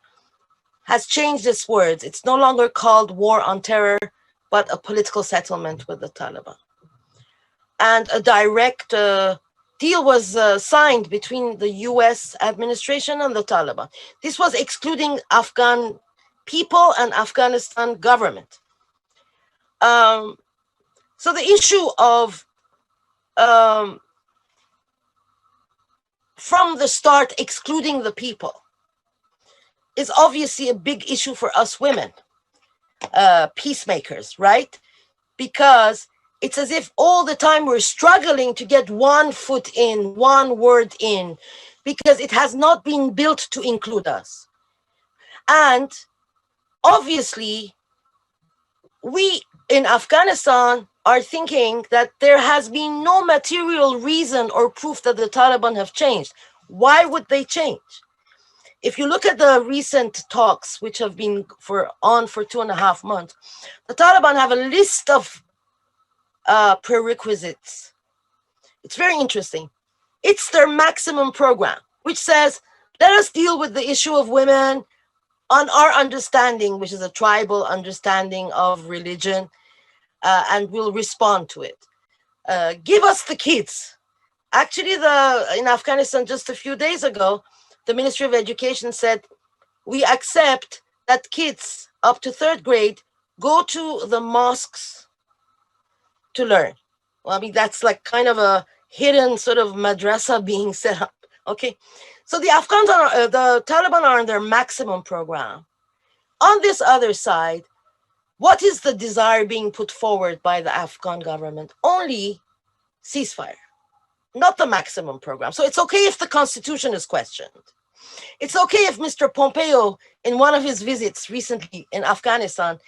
has changed its words. It's no longer called war on terror, but a political settlement with the Taliban. And a direct deal was signed between the US administration and the Taliban. This was excluding Afghan people and Afghanistan government. So the issue of from the start excluding the people is obviously a big issue for us women, peacemakers, right? Because it's as if all the time we're struggling to get one foot in, one word in, because it has not been built to include us. And obviously, we in Afghanistan are thinking that there has been no material reason or proof that the Taliban have changed. Why would they change? If you look at the recent talks, which have been on for 2.5 months, the Taliban have a list of prerequisites. It's very interesting. It's their maximum program, which says, let us deal with the issue of women on our understanding, which is a tribal understanding of religion, and we'll respond to it. Give us the kids. Actually, in Afghanistan just a few days ago, the Ministry of Education said, we accept that kids up to 3rd grade go to the mosques to learn. Well, I mean, that's like kind of a hidden sort of madrasa being set up. Okay, so the Afghans are, the Taliban are in their maximum program. On this other side, what is the desire being put forward by the Afghan government? Only ceasefire, not the maximum program. So it's okay if the constitution is questioned. It's okay if Mr. Pompeo, in one of his visits recently in Afghanistan,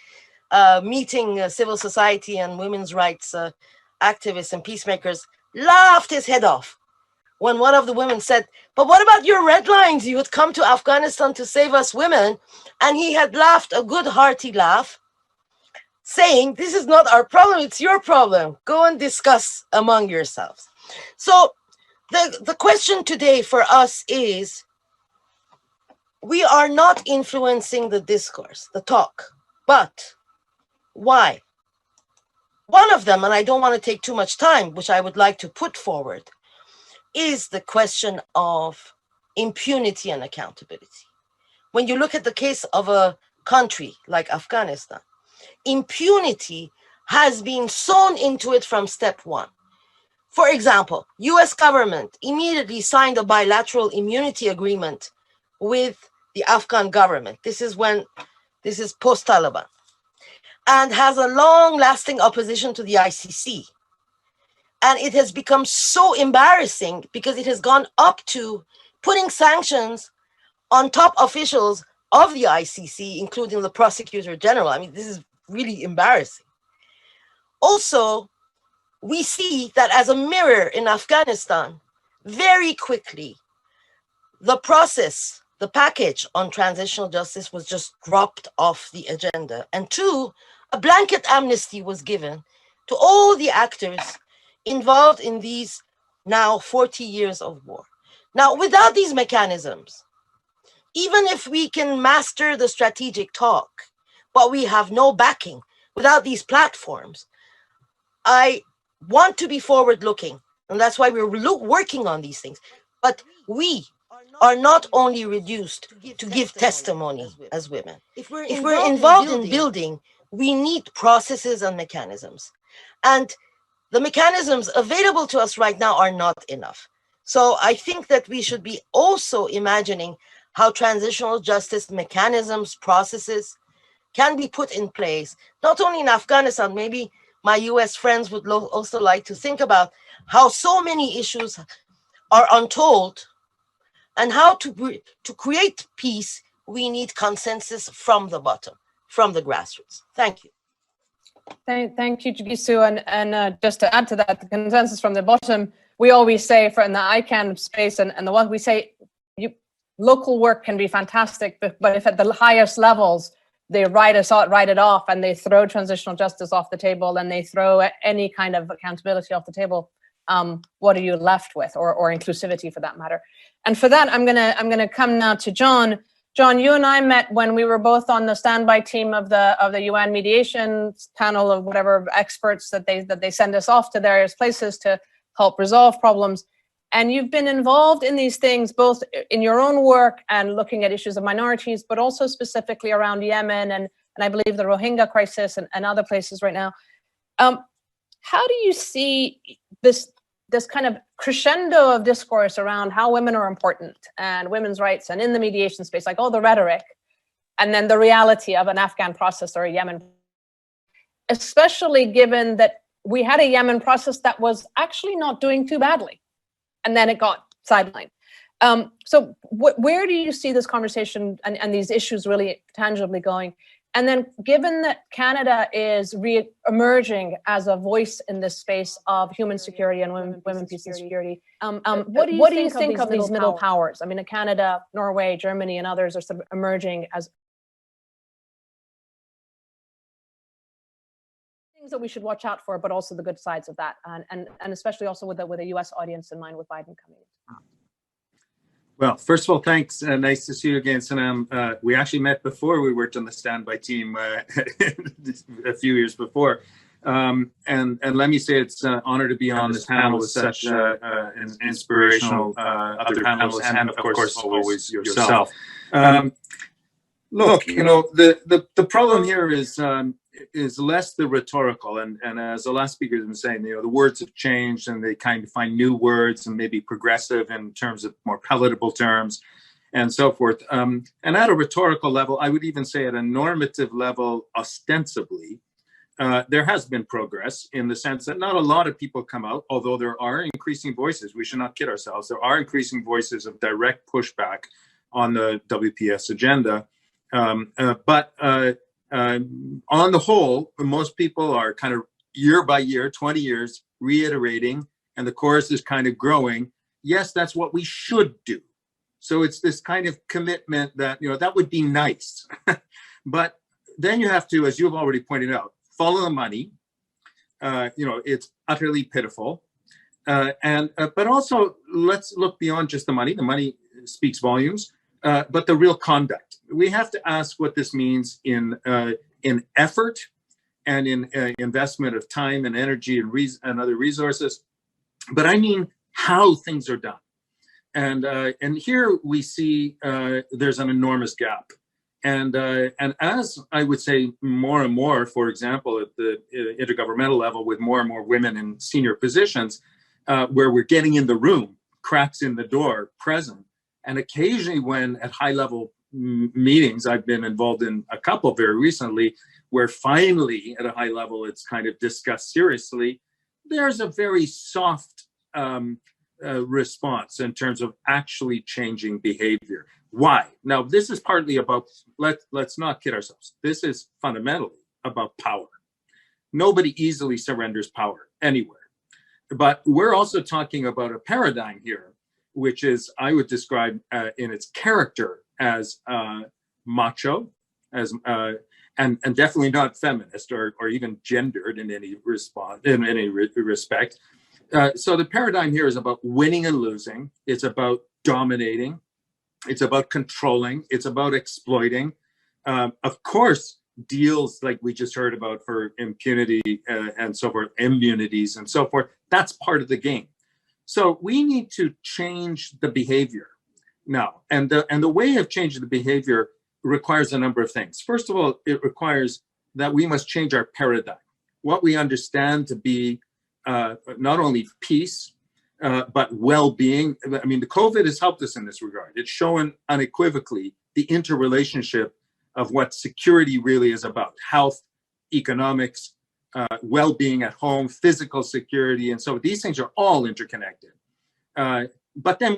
meeting civil society and women's rights activists and peacemakers, laughed his head off when one of the women said, but what about your red lines? You would come to Afghanistan to save us women. And he had laughed a good hearty laugh, saying, this is not our problem, it's your problem. Go and discuss among yourselves. So the question today for us is, we are not influencing the discourse, the talk, but why? One of them, and I don't want to take too much time, which I would like to put forward, is the question of impunity and accountability. When you look at the case of a country like Afghanistan, impunity has been sewn into it from step one. For example, US government immediately signed a bilateral immunity agreement with the Afghan government. This is post-Taliban, and has a long-lasting opposition to the ICC. And it has become so embarrassing because it has gone up to putting sanctions on top officials of the ICC, including the prosecutor general. I mean, this is really embarrassing. Also, we see that as a mirror in Afghanistan, very quickly, the process, the package on transitional justice was just dropped off the agenda. And two, a blanket amnesty was given to all the actors involved in these now 40 years of war. Now, without these mechanisms, even if we can master the strategic talk, but we have no backing without these platforms, I want to be forward-looking, and that's why we're working on these things. But we are not only reduced to give testimony as women. If we're involved in building, we need processes and mechanisms. And the mechanisms available to us right now are not enough. So I think that we should be also imagining how transitional justice mechanisms, processes can be put in place, not only in Afghanistan. Maybe my US friends would also like to think about how so many issues are untold, and how to create peace, we need consensus from the bottom, from the grassroots. Thank you. Thank you, Jigisu. And just to add to that, the consensus from the bottom, we always say in the ICANN space and the one we say, local work can be fantastic, but if at the highest levels, they write it off and they throw transitional justice off the table and they throw any kind of accountability off the table, what are you left with, or inclusivity for that matter? And for that, I'm gonna come now to John. John, you and I met when we were both on the standby team of the UN mediation panel of whatever experts that they send us off to various places to help resolve problems. And you've been involved in these things, both in your own work and looking at issues of minorities, but also specifically around Yemen and I believe the Rohingya crisis and other places right now. How do you see this kind of crescendo of discourse around how women are important and women's rights and in the mediation space, like all the rhetoric, and then the reality of an Afghan process or a Yemen, especially given that we had a Yemen process that was actually not doing too badly, and then it got sidelined. So where do you see this conversation and these issues really tangibly going? And then given that Canada is re-emerging as a voice in this space of human security and women, peace and security, what do you think of these middle powers? I mean, Canada, Norway, Germany, and others are sort of emerging as things that we should watch out for, but also the good sides of that, and especially also with a US audience in mind with Biden coming in. Well, first of all, thanks. Nice to see you again, Sanam. We actually met before we worked on the standby team a few years before. And let me say it's an honor to be on this panel with such an inspirational other panelists, and of course, always yourself. Look, you know, the problem here is less the rhetorical, and as the last speaker has been saying, you know, the words have changed and they kind of find new words and maybe progressive in terms of more palatable terms and so forth. And at a rhetorical level, I would even say at a normative level, ostensibly, there has been progress in the sense that not a lot of people come out, although there are increasing voices. We should not kid ourselves. There are increasing voices of direct pushback on the WPS agenda. But on the whole, most people are kind of year by year, 20 years, reiterating, and the chorus is kind of growing. Yes, that's what we should do. So it's this kind of commitment that, you know, that would be nice. But then you have to, as you've already pointed out, follow the money. You know, it's utterly pitiful. But also, let's look beyond just the money. The money speaks volumes, but the real conduct. We have to ask what this means in effort and in investment of time and energy and other resources. But I mean how things are done. And here we see there's an enormous gap. And as I would say more and more, for example, at the intergovernmental level with more and more women in senior positions, where we're getting in the room, cracks in the door, present. And occasionally when at high level meetings, I've been involved in a couple very recently, where finally at a high level it's kind of discussed seriously, there's a very soft response in terms of actually changing behavior. Why? Now, this is partly about, let's not kid ourselves. This is fundamentally about power. Nobody easily surrenders power anywhere. But we're also talking about a paradigm here, which is, I would describe in its character as macho, as and definitely not feminist or even gendered in any respect. So the paradigm here is about winning and losing. It's about dominating. It's about controlling. It's about exploiting. Of course, deals like we just heard about for impunity and so forth, immunities and so forth, that's part of the game. So we need to change the behavior now. And the way of changing the behavior requires a number of things. First of all, it requires that we must change our paradigm, what we understand to be not only peace, but well-being. I mean, the COVID has helped us in this regard. It's shown unequivocally the interrelationship of what security really is about: health, economics, well-being at home, physical security, and so these things are all interconnected. But then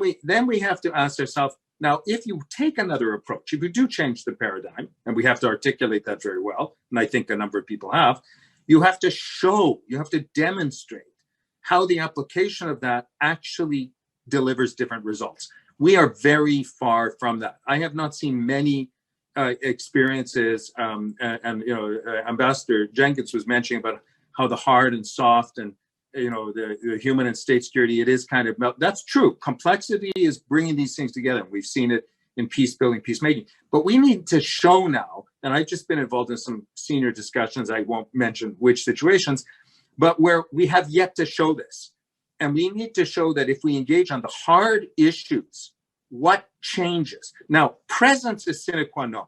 we have to ask ourselves, now, if you take another approach, if you do change the paradigm, and we have to articulate that very well, and I think a number of people have, you have to show, you have to demonstrate how the application of that actually delivers different results. We are very far from that. I have not seen many experiences, and you know, Ambassador Jenkins was mentioning about how the hard and soft and the human and state security, it is kind of, that's true. Complexity is bringing these things together. We've seen it in peace building, peacemaking. But we need to show now, and I've just been involved in some senior discussions, I won't mention which situations, but where we have yet to show this. And we need to show that if we engage on the hard issues, what changes? Now, presence is sine qua non.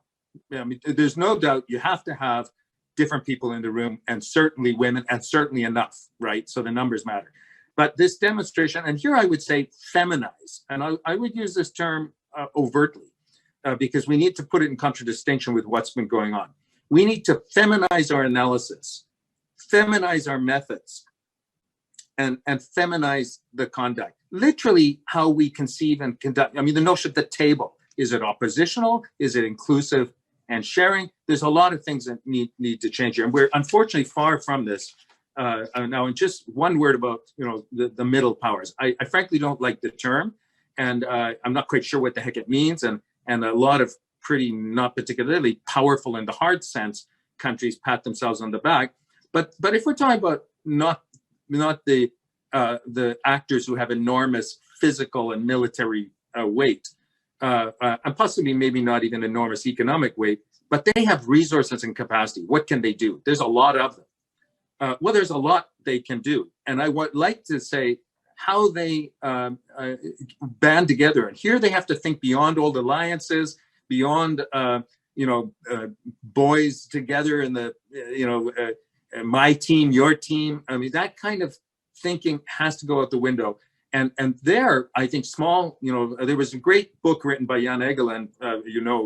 I mean, there's no doubt you have to have different people in the room, and certainly women, and certainly enough, right? So the numbers matter. But this demonstration, and here I would say feminize, and I would use this term overtly, because we need to put it in contradistinction with what's been going on. We need to feminize our analysis, feminize our methods, and feminize the conduct. Literally how we conceive and conduct. I mean, the notion of the table. Is it oppositional? Is it inclusive and sharing? There's a lot of things that need to change here. And we're unfortunately far from this. Now, in just one word about the middle powers. I frankly don't like the term, and I'm not quite sure what the heck it means. And a lot of pretty not particularly powerful in the hard sense countries pat themselves on the back. But if we're talking about not the actors who have enormous physical and military weight, and possibly maybe not even enormous economic weight, but they have resources and capacity. What can they do? There's a lot of them. Well, there's a lot they can do. And I would like to say how they band together. And here they have to think beyond old alliances, beyond, boys together in the, my team, your team. I mean, that kind of thinking has to go out the window. And there, I think small, there was a great book written by Jan Egeland,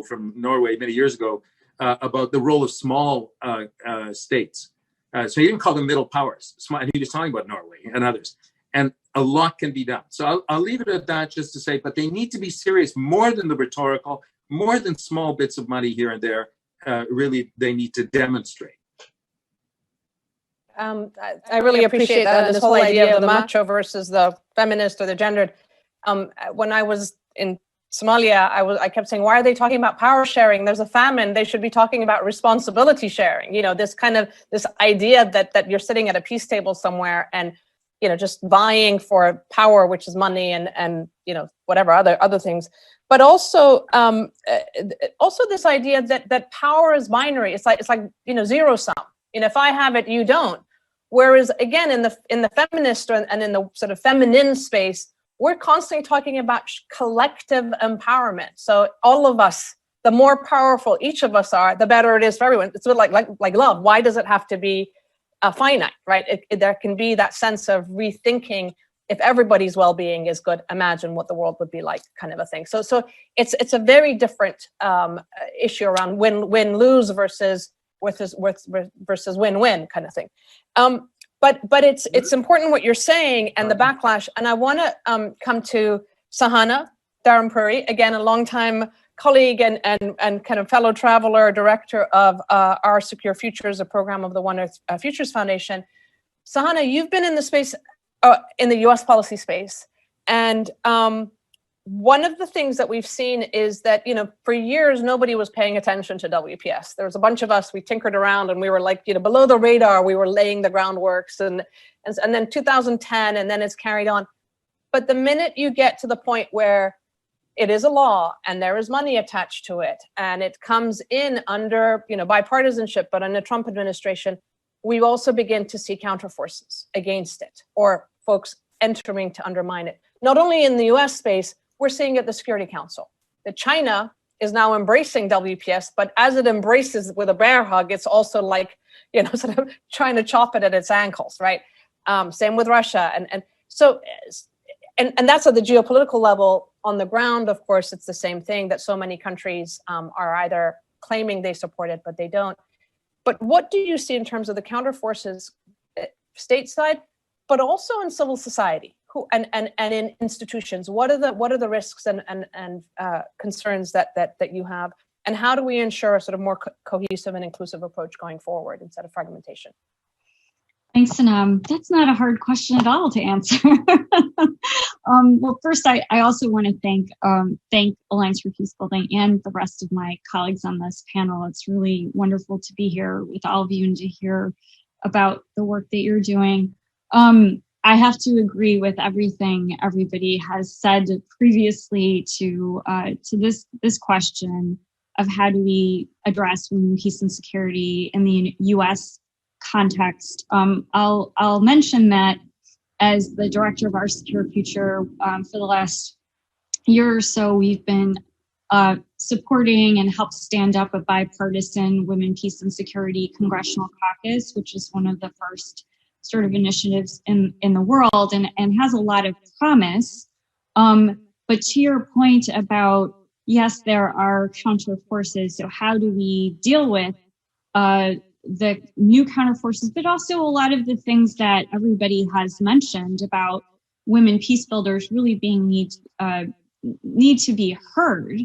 from Norway many years ago, about the role of small states. So he didn't call them middle powers. He was talking about Norway and others. And a lot can be done. So I'll leave it at that just to say, but they need to be serious more than the rhetorical, more than small bits of money here and there. Really, they need to demonstrate. I really appreciate that, this whole idea of the macho versus the feminist or the gendered. When I was in Somalia, I kept saying, why are they talking about power sharing? There's a famine. They should be talking about responsibility sharing. This idea that you're sitting at a peace table somewhere and just vying for power, which is money and whatever other things. But also this idea that power is binary. It's like zero sum. If I have it, you don't. Whereas again, in the feminist and in the sort of feminine space, we're constantly talking about collective empowerment. So all of us, the more powerful each of us are, the better it is for everyone. It's sort of like love. Why does it have to be finite, right? There can be that sense of rethinking. If everybody's well-being is good, imagine what the world would be like, kind of a thing. So it's a very different issue around win-lose versus win-win kind of thing. But it's important what you're saying and the backlash. And I want to come to Sahana Dharampuri, again, a longtime colleague and kind of fellow traveler, director of Our Secure Futures, a program of the One Earth Futures Foundation. Sahana, you've been in the space, in the US policy space. And one of the things that we've seen is that, for years, nobody was paying attention to WPS. There was a bunch of us, we tinkered around and we were like, below the radar, we were laying the groundworks and then 2010, and then it's carried on. But the minute you get to the point where it is a law and there is money attached to it and it comes in under, bipartisanship, but in the Trump administration, we also begin to see counterforces against it or folks entering to undermine it. Not only in the US space, we're seeing it at the Security Council. That China is now embracing WPS, but as it embraces with a bear hug, it's also like, sort of trying to chop it at its ankles, right? Same with Russia. And that's at the geopolitical level. On the ground, of course, it's the same thing, that so many countries are either claiming they support it, but they don't. But what do you see in terms of the counterforces stateside, but also in civil society? And in institutions, what are the risks and concerns that you have, and how do we ensure a sort of more cohesive and inclusive approach going forward instead of fragmentation? Thanks, Sanam. That's not a hard question at all to answer. Well, first, I also want to thank Alliance for Peacebuilding and the rest of my colleagues on this panel. It's really wonderful to be here with all of you and to hear about the work that you're doing. I have to agree with everything everybody has said previously to this question of how do we address women, peace, and security in the U.S. context. I'll mention that as the director of Our Secure Future for the last year or so, we've been supporting and helped stand up a bipartisan Women, Peace, and Security Congressional Caucus, which is one of the first sort of initiatives in the world and has a lot of promise. But to your point about, yes, there are counter forces. So how do we deal with the new counter forces, but also a lot of the things that everybody has mentioned about women peacebuilders really being need to be heard.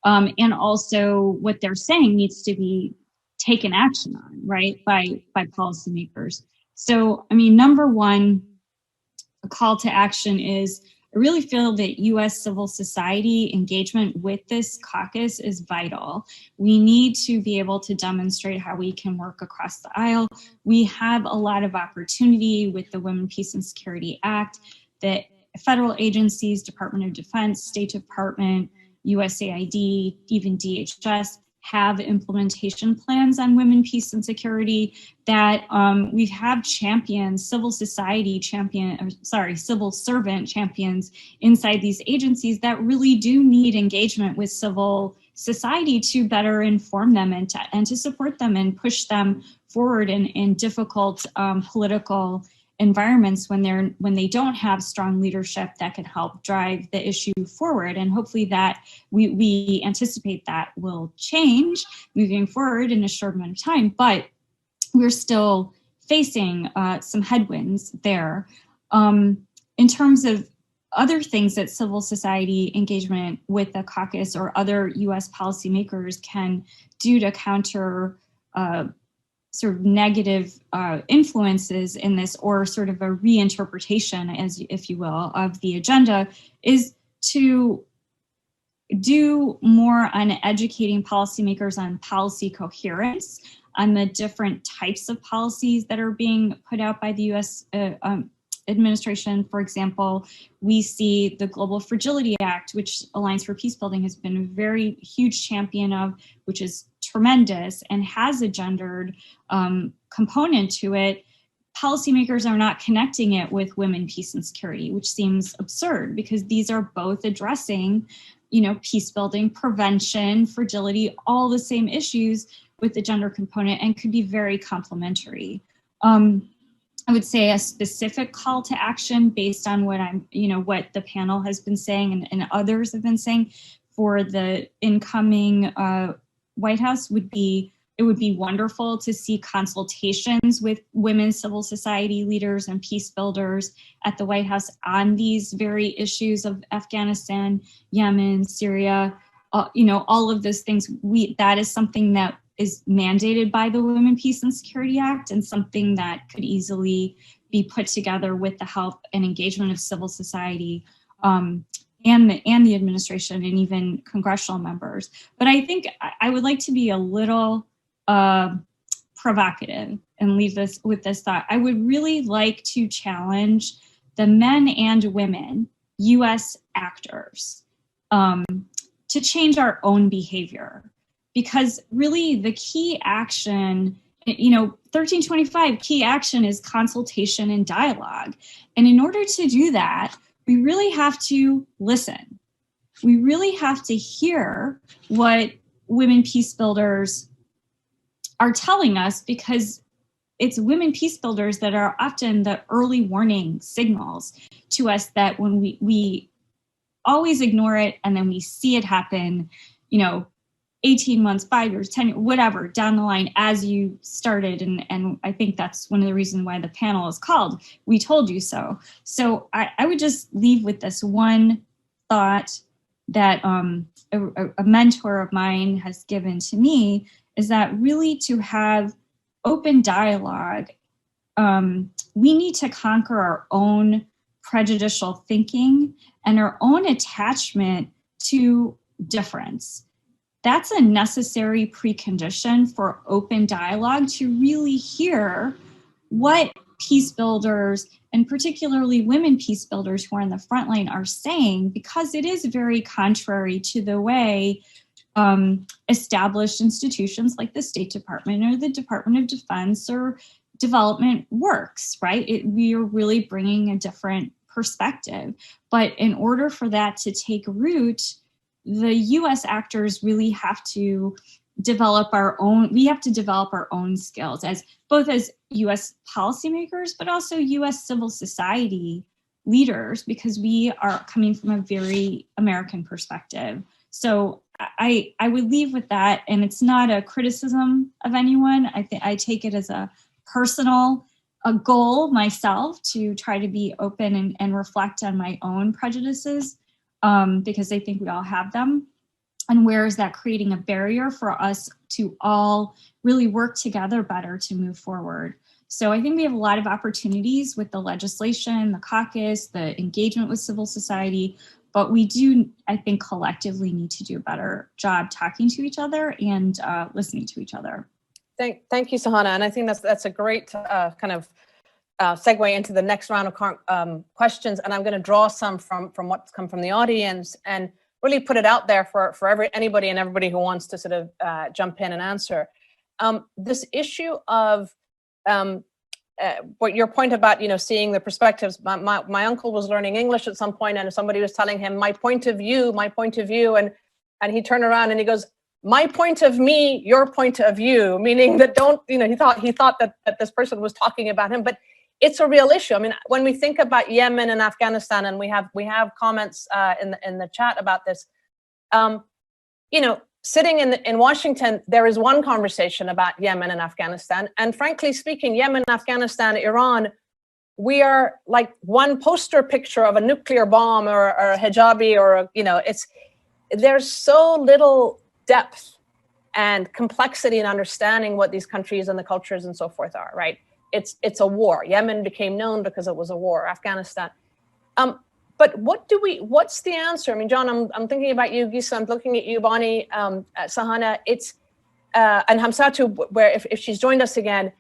And also what they're saying needs to be taken action on, right, by policymakers. So, number one, a call to action is, I really feel that U.S. civil society engagement with this caucus is vital. We need to be able to demonstrate how we can work across the aisle. We have a lot of opportunity with the Women, Peace, and Security Act that federal agencies, Department of Defense, State Department, USAID, even DHS, have implementation plans on women, peace, and security, that we have champions, civil servant champions inside these agencies that really do need engagement with civil society to better inform them and to support them and push them forward in difficult political environments when they don't have strong leadership that can help drive the issue forward. And hopefully that we anticipate that will change moving forward in a short amount of time, but we're still facing some headwinds there. In terms of other things that civil society engagement with the caucus or other US policymakers can do to counter sort of negative influences in this, or sort of a reinterpretation, as if you will, of the agenda, is to do more on educating policymakers on policy coherence, on the different types of policies that are being put out by the U.S. administration. For example, we see the Global Fragility Act, which Alliance for Peacebuilding has been a very huge champion of, which is tremendous and has a gendered component to it. Policymakers are not connecting it with women, peace, and security, which seems absurd because these are both addressing, peace building, prevention, fragility, all the same issues with the gender component, and could be very complementary. I would say a specific call to action based on what what the panel has been saying and others have been saying for the incoming White House would be, it would be wonderful to see consultations with women civil society leaders and peace builders at the White House on these very issues of Afghanistan, Yemen, Syria, all of those things. That is something that is mandated by the Women, Peace and Security Act, and something that could easily be put together with the help and engagement of civil society and the administration and even congressional members. But I think I would like to be a little provocative and leave this with this thought. I would really like to challenge the men and women, US actors, to change our own behavior. Because really the key action, 1325 key action is consultation and dialogue. And in order to do that, we really have to listen. We really have to hear what women peacebuilders are telling us, because it's women peacebuilders that are often the early warning signals to us that when we always ignore it and then we see it happen, 18 months, 5 years, 10 years, whatever, down the line as you started. And I think that's one of the reasons why the panel is called We Told You So. So I would just leave with this one thought that a mentor of mine has given to me, is that really to have open dialogue, we need to conquer our own prejudicial thinking and our own attachment to difference. That's a necessary precondition for open dialogue, to really hear what peacebuilders, and particularly women peacebuilders who are on the front line, are saying, because it is very contrary to the way established institutions like the State Department or the Department of Defense or development works, right? We are really bringing a different perspective. But in order for that to take root, the US actors really have to develop our own skills, as both as US policymakers, but also US civil society leaders, because we are coming from a very American perspective. So I would leave with that, and it's not a criticism of anyone. I take it as a personal goal myself to try to be open and reflect on my own prejudices, because I think we all have them. And where is that creating a barrier for us to all really work together better to move forward? So I think we have a lot of opportunities with the legislation, the caucus, the engagement with civil society, but we do, I think, collectively need to do a better job talking to each other and listening to each other. Thank you, Sahana. And I think that's a great kind of segue into the next round of questions. And I'm going to draw some from what's come from the audience and really put it out there for anybody and everybody who wants to sort of jump in and answer. This issue of what your point about, seeing the perspectives. My uncle was learning English at some point, and somebody was telling him, my point of view, and he turned around and he goes, my point of me, your point of view, meaning that he thought that this person was talking about him, but it's a real issue. I mean, when we think about Yemen and Afghanistan, and we have comments in the chat about this, sitting in Washington, there is one conversation about Yemen and Afghanistan, and frankly speaking, Yemen, Afghanistan, Iran, we are like one poster picture of a nuclear bomb or a hijabi, or there's so little depth and complexity in understanding what these countries and the cultures and so forth are, right? It's a war. Yemen became known because it was a war. Afghanistan. But what's the answer? I mean, John, I'm thinking about you, Gisa, I'm looking at you, Bonnie, Sahana, and Hamsatu, where if she's joined us again,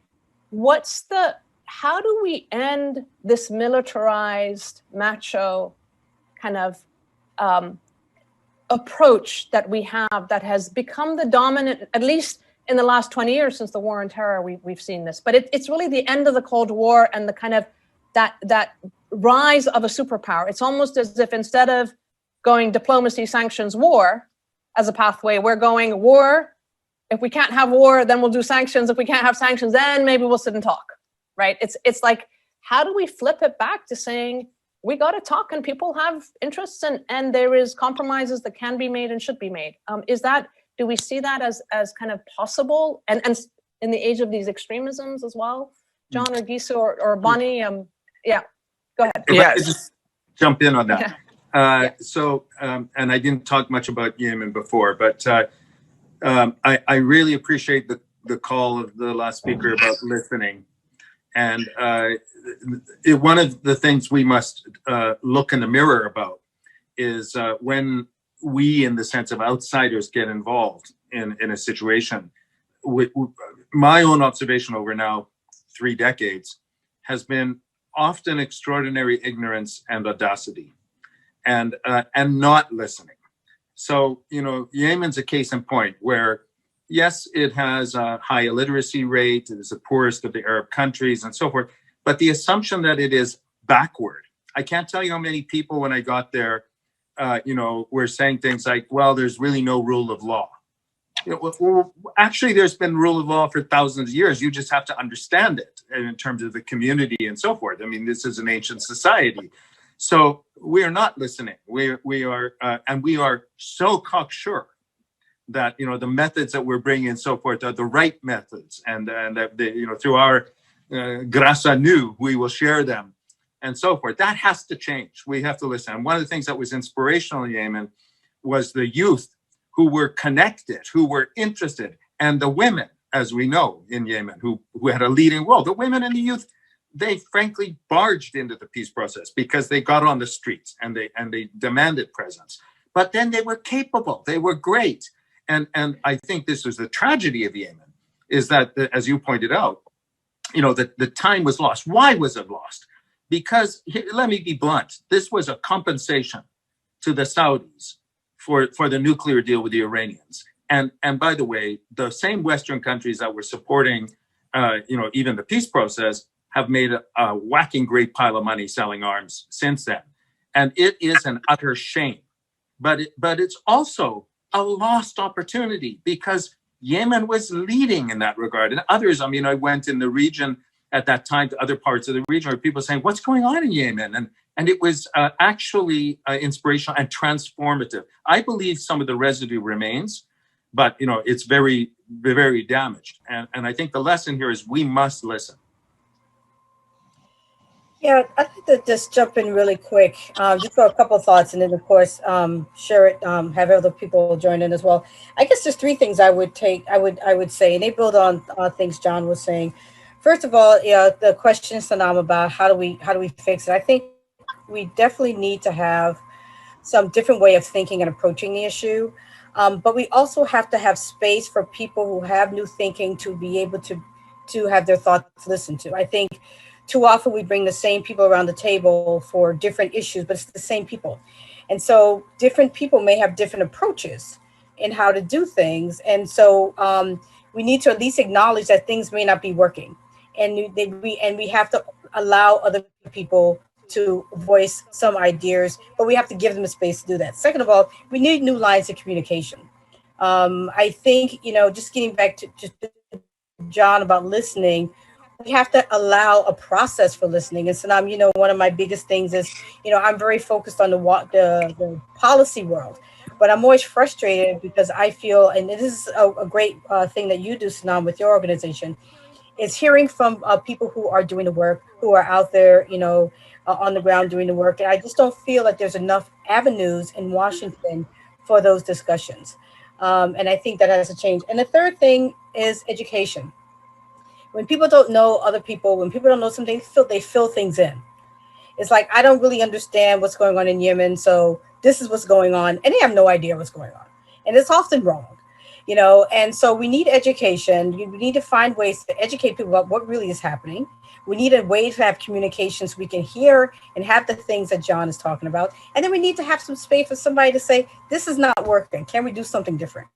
how do we end this militarized, macho kind of approach that we have that has become the dominant, at least in the last 20 years since the war on terror, we've seen this. But it's really the end of the Cold War and the kind of that rise of a superpower. It's almost as if instead of going diplomacy, sanctions, war as a pathway, we're going war. If we can't have war, then we'll do sanctions. If we can't have sanctions, then maybe we'll sit and talk, right? It's like, how do we flip it back to saying, we got to talk and people have interests and there is compromises that can be made and should be made. Do we see that as kind of possible and in the age of these extremisms as well? John or Gisa or Bonnie? Yeah, go ahead. If I could just jump in on that. And I didn't talk much about Yemen before, but I really appreciate the call of the last speaker about listening. And one of the things we must look in the mirror about is when we, in the sense of outsiders, get involved in a situation. My own observation over now 3 decades has been often extraordinary ignorance and audacity, and not listening. So, Yemen's a case in point where, yes, it has a high illiteracy rate, it is the poorest of the Arab countries and so forth, but the assumption that it is backward. I can't tell you how many people when I got there, were saying things like, well, there's really no rule of law. Well, actually, there's been rule of law for thousands of years. You just have to understand it in terms of the community and so forth. I mean, this is an ancient society. So we are not listening. We are so cocksure that the methods that we're bringing and so forth are the right methods, and through our grâce à nous, we will share them and so forth. That has to change. We have to listen. And one of the things that was inspirational in Yemen was the youth who were connected, who were interested, and the women, as we know in Yemen, who had a leading role. The women and the youth, they frankly barged into the peace process because they got on the streets and they demanded presence. But then they were capable, they were great. And I think this was the tragedy of Yemen, is that, as you pointed out, the time was lost. Why was it lost? Because, let me be blunt, this was a compensation to the Saudis for the nuclear deal with the Iranians. And by the way, the same Western countries that were supporting, even the peace process have made a whacking great pile of money selling arms since then. And it is an utter shame. But it's also a lost opportunity because Yemen was leading in that regard. And others, I went in the region at that time to other parts of the region where people saying, what's going on in Yemen? And it was actually inspirational and transformative. I believe some of the residue remains, but it's very, very damaged. And I think the lesson here is we must listen. Yeah, I'd like to just jump in really quick, just for a couple of thoughts, and then of course share it, have other people join in as well. I guess there's 3 things I would say, and they build on things John was saying. First of all, the question, Sanam, about how do we fix it? I think we definitely need to have some different way of thinking and approaching the issue, but we also have to have space for people who have new thinking to be able to have their thoughts listened to. I think too often we bring the same people around the table for different issues, but it's the same people. And so different people may have different approaches in how to do things. And so we need to at least acknowledge that things may not be working. And we have to allow other people to voice some ideas, but we have to give them a space to do that. Second of all, we need new lines of communication. I think, just getting back to John about listening, we have to allow a process for listening. And Sanam, one of my biggest things is, I'm very focused on the policy world, but I'm always frustrated because I feel, and this is a great thing that you do, Sanam, with your organization, is hearing from people who are doing the work, who are out there, on the ground doing the work. And I just don't feel like there's enough avenues in Washington for those discussions. And I think that has to change. And the third thing is education. When people don't know other people, when people don't know something, they fill things in. It's like, I don't really understand what's going on in Yemen, so this is what's going on. And they have no idea what's going on. And it's often wrong, and so we need education. We need to find ways to educate people about what really is happening. We need a way to have communications we can hear and have the things that John is talking about. And then we need to have some space for somebody to say, this is not working. Can we do something different?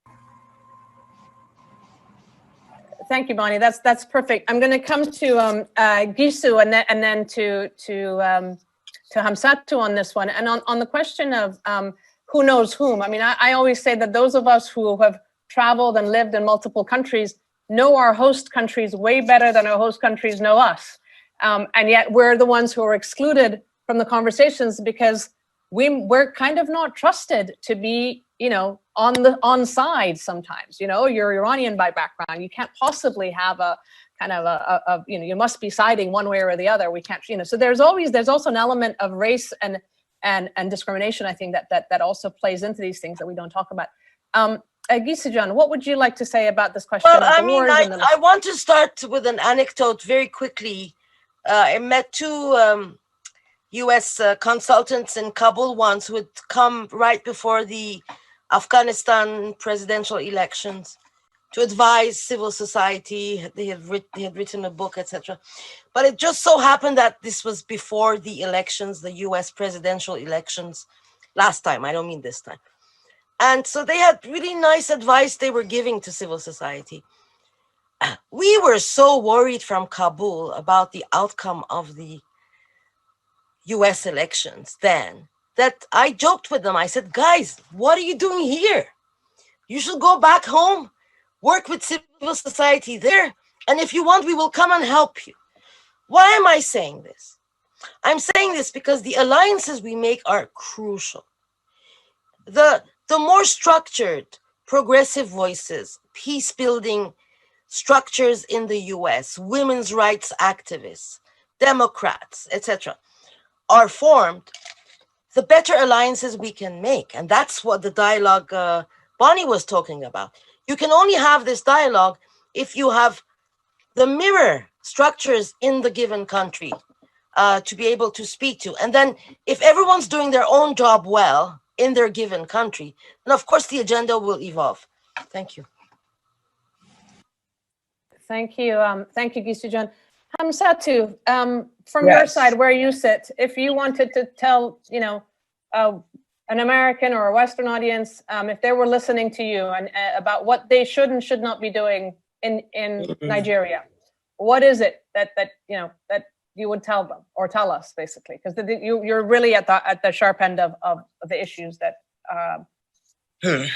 Thank you, Bonnie. That's perfect. I'm going to come to Gisu and then to Hamsatu on this one. And on the question of who knows whom, I always say that those of us who have traveled and lived in multiple countries know our host countries way better than our host countries know us. And yet we're the ones who are excluded from the because we're kind of not trusted to be, on side sometimes. You're Iranian by background. You can't possibly have a kind of you must be siding one way or the other. We can't, so there's also an element of race and and discrimination, I think that also plays into these things that we don't talk about. Gisa-John, what would you like to say about this question? Well, of I the mean, wars and I want to start with an anecdote very quickly. I met two US consultants in Kabul once who had come right before the Afghanistan presidential elections to advise civil society. They had written a book, etc. But it just so happened that this was before the elections, the US presidential elections last time. I don't mean this time. And so they had really nice advice they were giving to civil society. We were so worried from Kabul about the outcome of the US elections then that I joked with them. I said, guys, what are you doing here? You should go back home, work with civil society there. And if you want, we will come and help you. Why am I saying this? I'm saying this because the alliances we make are crucial. The more structured, progressive voices, peace building structures in the US, women's rights activists, Democrats, etc., are formed, the better alliances we can make. And that's what the dialogue Bonnie was talking about. You can only have this dialogue if you have the mirror structures in the given country to be able to speak to. And then if everyone's doing their own job well in their given country, then of course the agenda will evolve. Thank you. Thank you. Thank you, Gisa-John. Hamsatu, from Yes. your side, where you sit, if you wanted to tell, an American or a Western audience, if they were listening to you and about what they should and should not be doing in Nigeria, what is it that you would tell them or tell us, basically? Because you're really at the sharp end of the issues that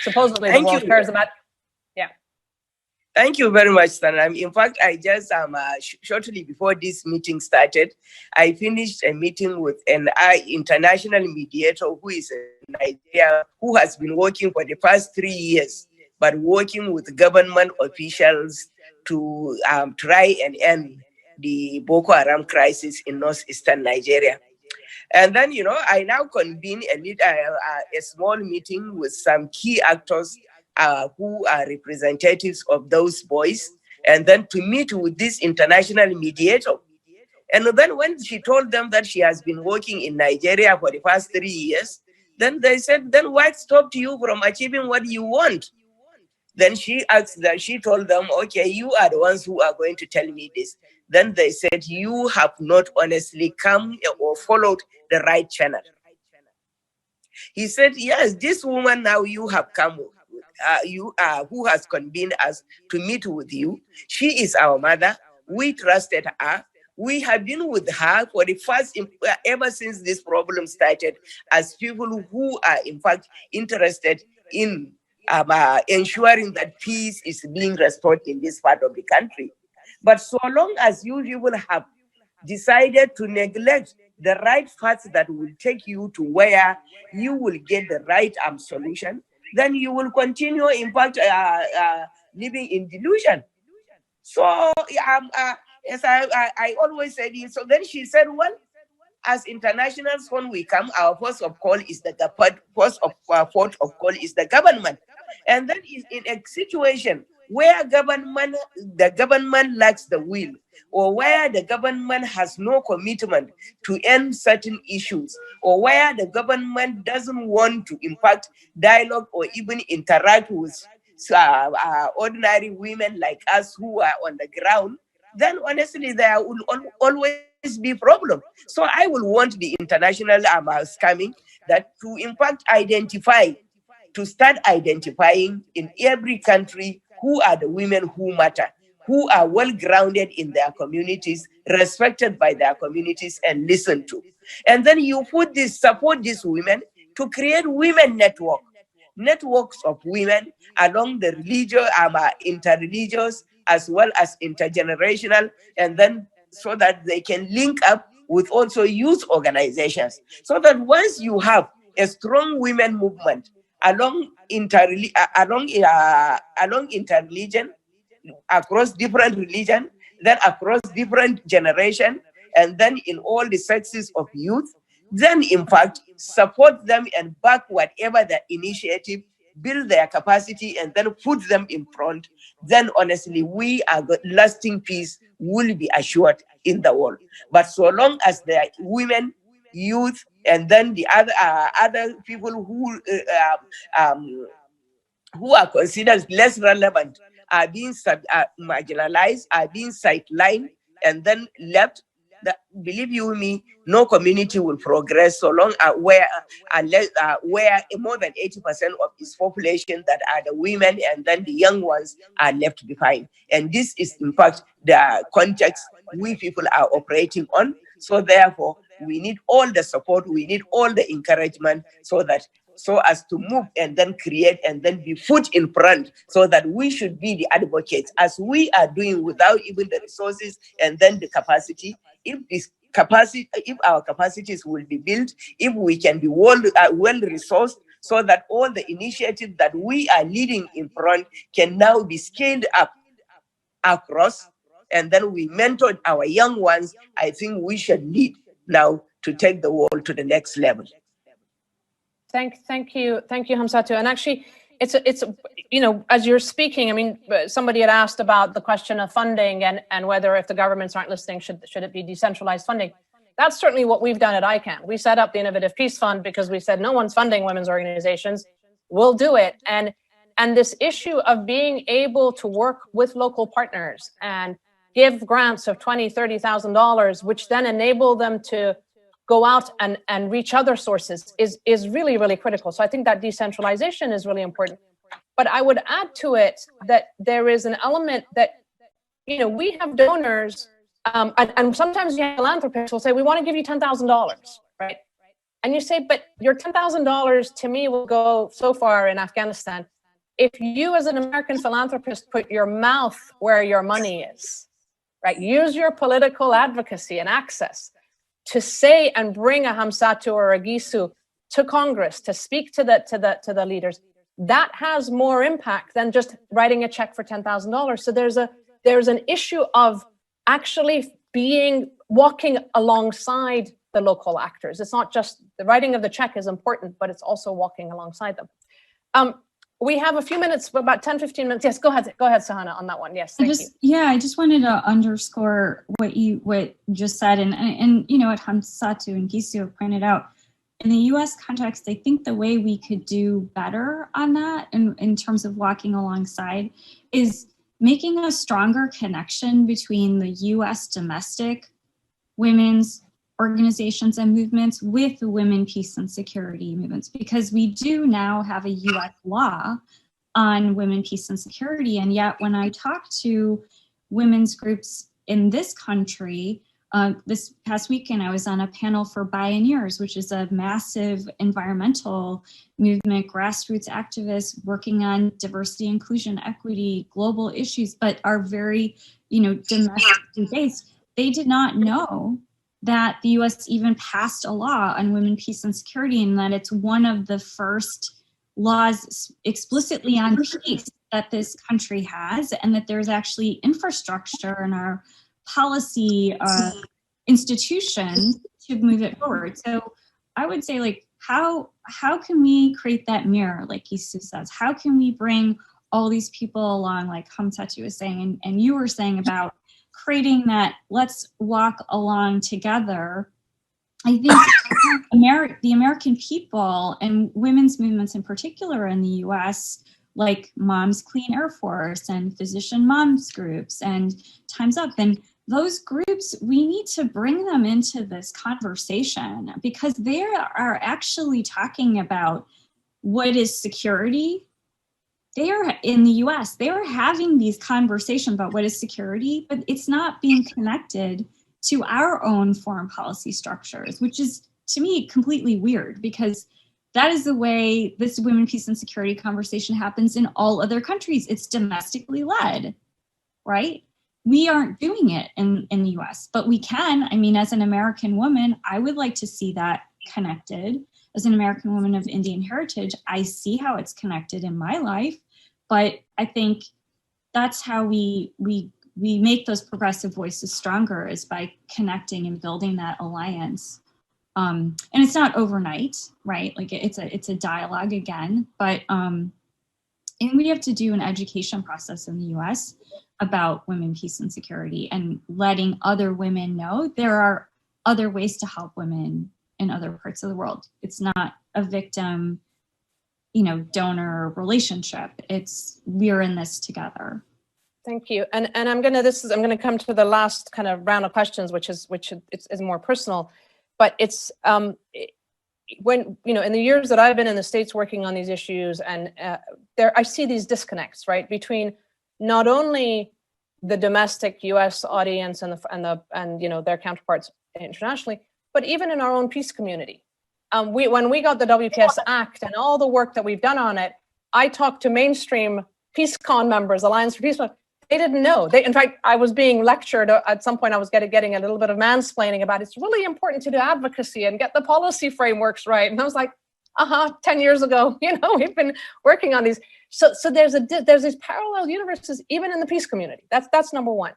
supposedly the world cares about. Thank you very much, Sanam. In fact, I just shortly before this meeting started, I finished a meeting with an international mediator who is in Nigeria, who has been working for the past 3 years, but working with government officials to try and end the Boko Haram crisis in northeastern Nigeria. And then, I now convene a small meeting with some key actors who are representatives of those boys, and then to meet with this international mediator. And then when she told them that she has been working in Nigeria for the past 3 years, then they said, then what stopped you from achieving what you want? Then she told them, okay, you are the ones who are going to tell me this. Then they said, you have not honestly come or followed the right channel. He said, yes, this woman now you have come who has convened us to meet with you. She is our mother. We trusted her. We have been with her for the first, ever since this problem started, as people who are in fact interested in ensuring that peace is being restored in this part of the country. But so long as you people have decided to neglect the right paths that will take you to where you will get the right solution, then you will continue, in fact, living in delusion. So, as I always said, so then she said, well, as internationals, when we come, our first of call is the port of call is the government. And then in a situation where the government lacks the will, or where the government has no commitment to end certain issues, or where the government doesn't want to, in fact, dialogue or even interact with ordinary women like us who are on the ground, then honestly, there will always be problem. So I will want the international scamming that to, in fact, start identifying in every country who are the women who matter, who are well grounded in their communities, respected by their communities, and listened to. And then you support these women to create women networks of women along the religious, interreligious, as well as intergenerational, and then so that they can link up with also youth organizations. So that once you have a strong women movement along interreligion, across different religion, then across different generation, and then in all the sexes of youth, then in fact support them and back whatever the initiative, build their capacity, and then put them in front, then honestly, lasting peace will be assured in the world. But so long as there are women, youth, and then the other people who are considered less relevant are being marginalized, are being sidelined, and then left. Believe you me, no community will progress so long where more than 80% of its population that are the women and then the young ones are left behind. And this is in fact the context we people are operating on. So therefore, we need all the support, we need all the encouragement so as to move and then create and then be put in front, so that we should be the advocates as we are doing without even the resources and then the capacity. If our capacities will be built, if we can be well resourced, so that all the initiatives that we are leading in front can now be scaled up across, and then we mentored our young ones, I think we should lead now to take the world to the next level. Thank you, Hamsatu. And actually, it's as you're speaking, I mean, somebody had asked about the question of funding and whether if the governments aren't listening, should it be decentralized funding? That's certainly what we've done at ICANN. We set up the Innovative Peace Fund because we said no one's funding women's organizations. We'll do it. And this issue of being able to work with local partners and give grants of $20,000, $30,000, which then enable them to go out and reach other sources is really, really critical. So I think that decentralization is really important. But I would add to it that there is an element that, we have donors, and sometimes philanthropists will say, we want to give you $10,000, right? And you say, but your $10,000 to me will go so far in Afghanistan. If you as an American philanthropist put your mouth where your money is, right? Use your political advocacy and access to say and bring a Hamsatu or a Gisu to Congress to speak to the leaders, that has more impact than just writing a check for $10,000. So there's an issue of actually walking alongside the local actors. It's not just the writing of the check is important, but it's also walking alongside them. We have a few minutes, about 10, 15 minutes. Yes, go ahead, Sahana, on that one. Yes, thank you. Yeah, I just wanted to underscore what you just said, and what Hamsatu and Gisu have pointed out. In the U.S. context, I think the way we could do better on that, in terms of walking alongside, is making a stronger connection between the U.S. domestic women's organizations and movements with the women, peace, and security movements, because we do now have a U.S. law on women, peace, and security. And yet when I talk to women's groups in this country, this past weekend, I was on a panel for Pioneers, which is a massive environmental movement, grassroots activists working on diversity, inclusion, equity, global issues, but are very, domestically based. They did not know that the U.S. even passed a law on women, peace, and security, and that it's one of the first laws explicitly on peace that this country has, and that there's actually infrastructure in our policy institutions to move it forward. So I would say, how can we create that mirror, like Gisu says? How can we bring all these people along, like Hamsatu was saying, and you were saying about creating that let's walk along together. I think the American people and women's movements in particular in the US, like Moms Clean Air Force and physician moms groups and Time's Up, and those groups, we need to bring them into this conversation, because they are actually talking about what is security. They are in the US, they are having these conversations about what is security, but it's not being connected to our own foreign policy structures, which is, to me, completely weird, because that is the way this women, peace, and security conversation happens in all other countries. It's domestically led, right? We aren't doing it in the US, but we can. I mean, as an American woman, I would like to see that connected. As an American woman of Indian heritage, I see how it's connected in my life, but I think that's how we make those progressive voices stronger, is by connecting and building that alliance. And it's not overnight, right? Like it's a dialogue again, but and we have to do an education process in the US about women, peace, and security, and letting other women know there are other ways to help women in other parts of the world. It's not a victim, donor relationship. It's we're in this together. Thank you. And I'm gonna come to the last kind of round of questions, which is more personal, but it's when in the years that I've been in the States working on these issues, and I see these disconnects, right, between not only the domestic U.S. audience and their counterparts internationally, but even in our own peace community. When we got the WPS Act and all the work that we've done on it, I talked to mainstream PeaceCon members, Alliance for Peace. They didn't know. In fact, I was being lectured at some point. I was getting a little bit of mansplaining about it's really important to do advocacy and get the policy frameworks right. And I was like, 10 years ago, we've been working on these. So there's these parallel universes even in the peace community. That's number one.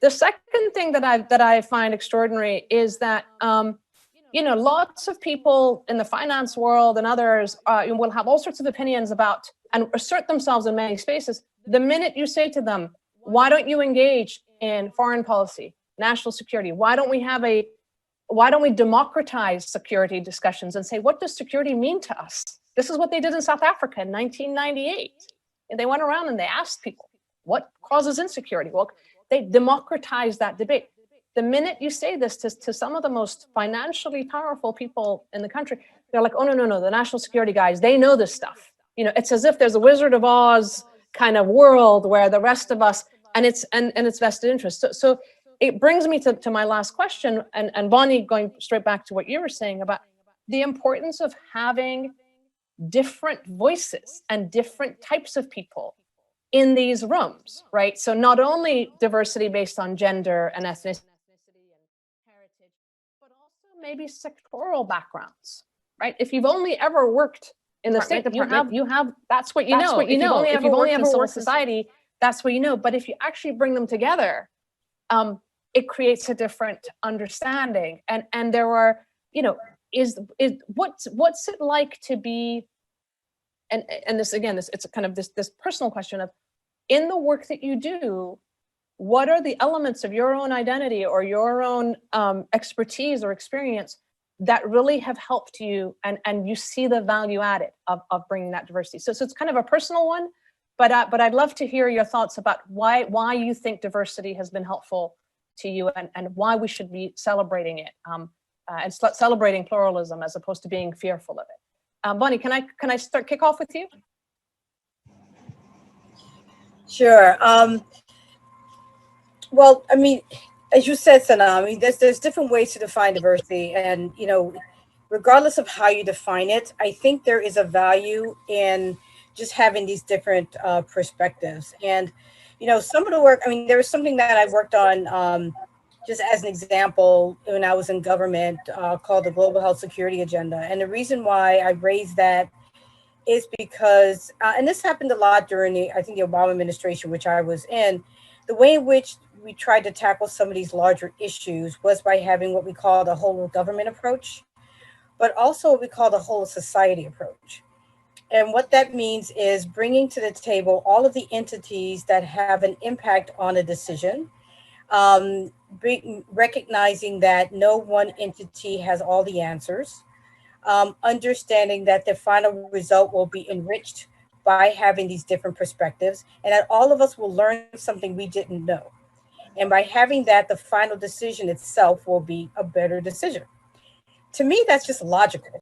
The second thing that I find extraordinary is that lots of people in the finance world and others will have all sorts of opinions about and assert themselves in many spaces. The minute you say to them, why don't you engage in foreign policy, national security? Why don't we democratize security discussions and say, what does security mean to us? This is what they did in South Africa in 1998. And they went around and they asked people, what causes insecurity? Well, they democratized that debate. The minute you say this to some of the most financially powerful people in the country, they're like, oh, no, the national security guys, they know this stuff. It's as if there's a Wizard of Oz kind of world where the rest of us, and it's vested interest. So it brings me to my last question, and Bonnie, going straight back to what you were saying about the importance of having different voices and different types of people in these rooms, right? So not only diversity based on gender and ethnicity and heritage, but also maybe sectoral backgrounds, right? If you've only ever worked in the State Department, you have that's what you know. If you've only ever worked in civil society, that's what you know. But if you actually bring them together, it creates a different understanding. And there are, what's it like to be, and this again, it's a kind of this personal question of, in the work that you do, what are the elements of your own identity or your own expertise or experience that really have helped you, and you see the value added of bringing that diversity? So it's kind of a personal one, but I'd love to hear your thoughts about why you think diversity has been helpful to you, and why we should be celebrating it, and celebrating pluralism as opposed to being fearful of it. Bonnie, can I kick off with you? Sure. Well, I mean, as you said, Sanam, I mean, there's different ways to define diversity, and regardless of how you define it, I think there is a value in just having these different perspectives. And some of the work, I mean, there was something that I worked on, just as an example, when I was in government, called the Global Health Security Agenda. And the reason why I raised that is because, and this happened a lot during the Obama administration, which I was in, the way in which we tried to tackle some of these larger issues was by having what we call the whole of government approach, but also what we call the whole of society approach. And what that means is bringing to the table all of the entities that have an impact on a decision, recognizing that no one entity has all the answers, understanding that the final result will be enriched by having these different perspectives, and that all of us will learn something we didn't know. And by having that, the final decision itself will be a better decision. To me, that's just logical.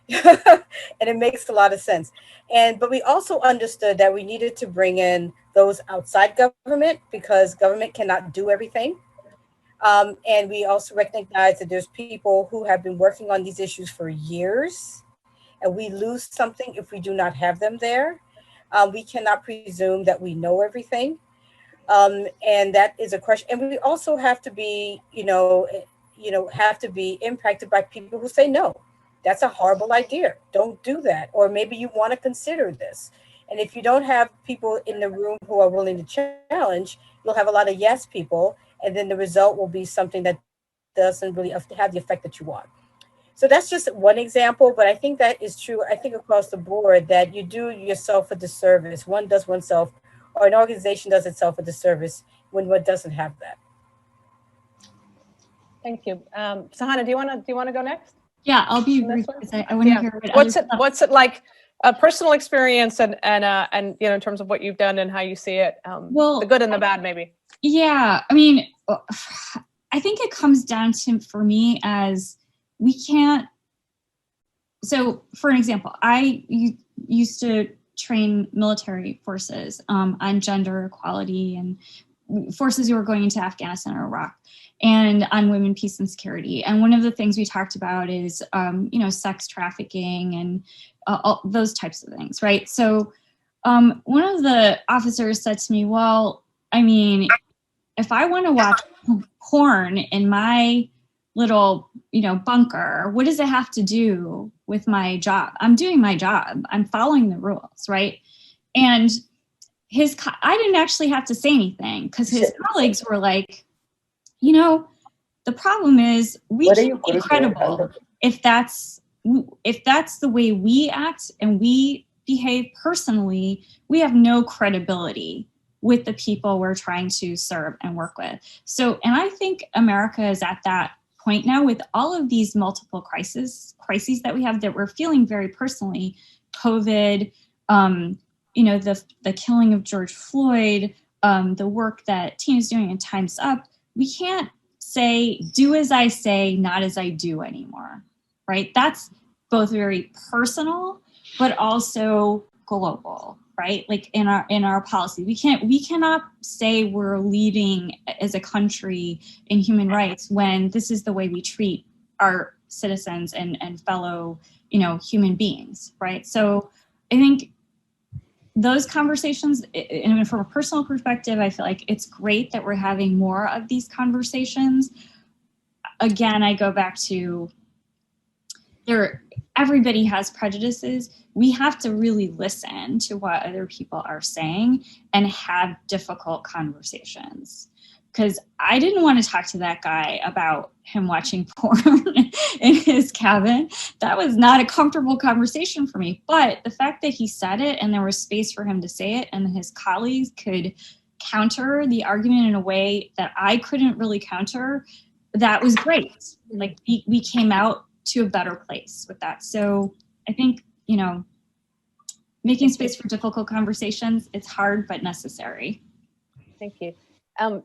And it makes a lot of sense. But we also understood that we needed to bring in those outside government, because government cannot do everything. And we also recognize that there's people who have been working on these issues for years, and we lose something if we do not have them there. We cannot presume that we know everything. And that is a question. And we also have to be, have to be impacted by people who say, no, that's a horrible idea. Don't do that. Or maybe you want to consider this. And if you don't have people in the room who are willing to challenge, you'll have a lot of yes people. And then the result will be something that doesn't really have the effect that you want. So that's just one example, but I think that is true. I think across the board that you do yourself a disservice. One does oneself, or an organization does itself a disservice when one doesn't have that. Thank you. Sahana, do you want to go next? Yeah, I'll be brief because I want to hear what what's it like, a personal experience and you know, in terms of what you've done and how you see it, well, the good and the bad, maybe. Yeah, I mean, I think it comes down to, for me, as we can't. So, for an example, I used to train military forces on gender equality and forces who were going into Afghanistan or Iraq, and on women, peace, and security. And one of the things we talked about is, you know, sex trafficking and all those types of things, right? So one of the officers said to me, well, I mean, if I want to watch porn in my little, you know, bunker, what does it have to do with my job? I'm doing my job. I'm following the rules, right? And I didn't actually have to say anything because his colleagues were like, you know, the problem is we can't be credible if that's the way we act and we behave personally. We have no credibility with the people we're trying to serve and work with. So, and I think America is at that point now with all of these multiple crises that we have that we're feeling very personally. COVID, you know, the killing of George Floyd, the work that Tchen is doing in Time's Up. We can't say, do as I say, not as I do anymore, right? That's both very personal, but also global, right? Like in our policy, we cannot say we're leading as a country in human rights when this is the way we treat our citizens and fellow, you know, human beings, right? So I think those conversations, and from a personal perspective, I feel like it's great that we're having more of these conversations. Again, I go back to everybody has prejudices. We have to really listen to what other people are saying and have difficult conversations. Because I didn't want to talk to that guy about him watching porn in his cabin. That was not a comfortable conversation for me. But the fact that he said it and there was space for him to say it and his colleagues could counter the argument in a way that I couldn't really counter, that was great. Like we came out to a better place with that. So I think, you know, making space for difficult conversations, it's hard but necessary. Thank you.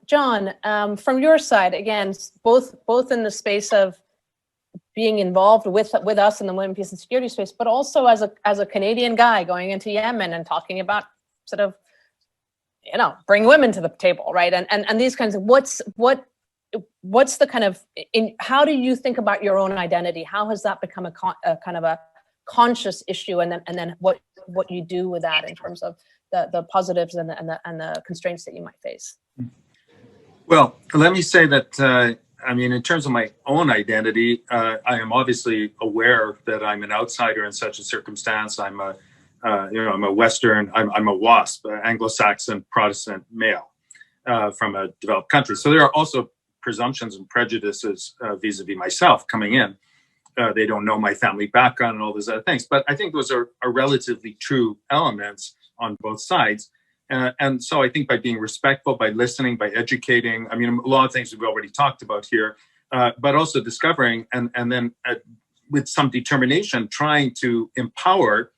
John, from your side, again, both in the space of being involved with us in the women, peace, and security space, but also as a Canadian guy going into Yemen and talking about sort of, you know, bring women to the table, right? And these kinds of what's the kind of how do you think about your own identity? How has that become a kind of a conscious issue, and then what you do with that in terms of the positives and the constraints that you might face? Well, let me say that, I mean, in terms of my own identity, I am obviously aware that I'm an outsider in such a circumstance. I'm I'm a Western, I'm a WASP, Anglo-Saxon Protestant male from a developed country. So there are also presumptions and prejudices vis-a-vis myself coming in. They don't know my family background and all those other things. But I think those are relatively true elements on both sides. And so I think by being respectful, by listening, by educating, I mean, a lot of things we've already talked about here, but also discovering and then with some determination, trying to empower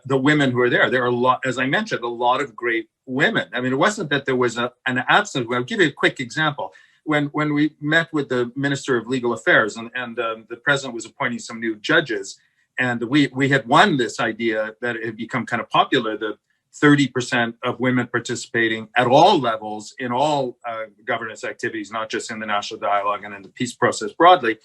the women who are there. There are a lot, as I mentioned, a lot of great women. I mean, it wasn't that there was an absence. I'll give you a quick example. When we met with the Minister of Legal Affairs and the president was appointing some new judges, and we had won this idea that it had become kind of popular, the 30% of women participating at all levels in all governance activities, not just in the national dialogue and in the peace process broadly,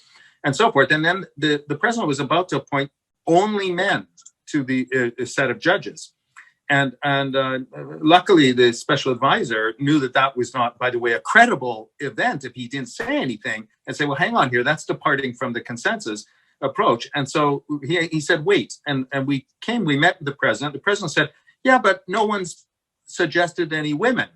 and so forth. And then the president was about to appoint only men to the set of judges. And luckily, the special advisor knew that was not, by the way, a credible event if he didn't say anything and say, well, hang on here, that's departing from the consensus approach. And so he said, wait. And we met with the president. The president said, yeah, but no one's suggested any women.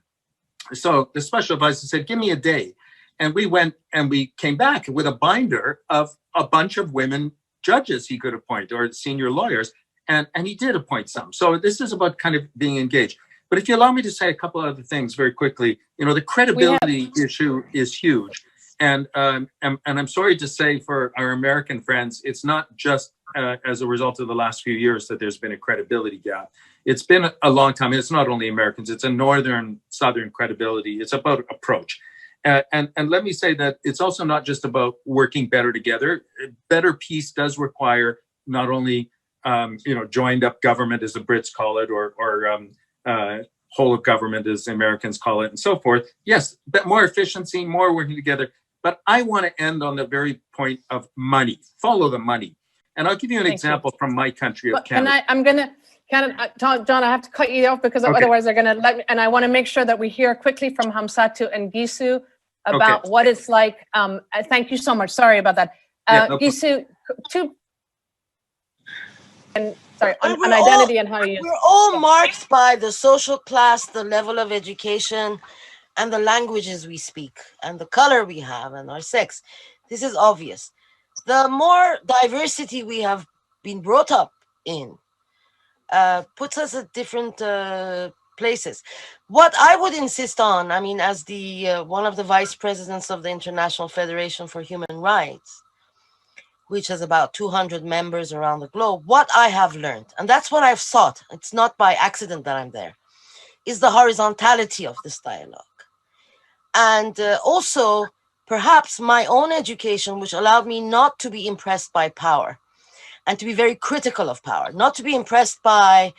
So the special advisor said, give me a day. And we went and we came back with a binder of a bunch of women judges he could appoint or senior lawyers. And he did appoint some. So this is about kind of being engaged. But if you allow me to say a couple other things very quickly, the credibility issue is huge. And I'm sorry to say for our American friends, it's not just as a result of the last few years that there's been a credibility gap. It's been a long time. It's not only Americans, it's a northern, southern credibility. It's about approach. And let me say that it's also not just about working better together. Better peace does require not only joined up government, as the Brits call it, or whole of government, as Americans call it, and so forth. Yes, but more efficiency, more working together. But I want to end on the very point of money. Follow the money. And I'll give you an example from my country of Canada. John, I have to cut you off because otherwise they're going to let me, and I want to make sure that we hear quickly from Hamsatu and Gisu about what it's like. Thank you so much. Sorry about that. Gisu, on identity and how you use it. We're all marked by the social class, the level of education, and the languages we speak, and the color we have, and our sex. This is obvious. The more diversity we have been brought up in puts us at different places. What I would insist on, as the one of the vice presidents of the International Federation for Human Rights, which has about 200 members around the globe, what I have learned, and that's what I've sought, it's not by accident that I'm there, is the horizontality of this dialogue. And also, perhaps my own education, which allowed me not to be impressed by power and to be very critical of power, not to be impressed by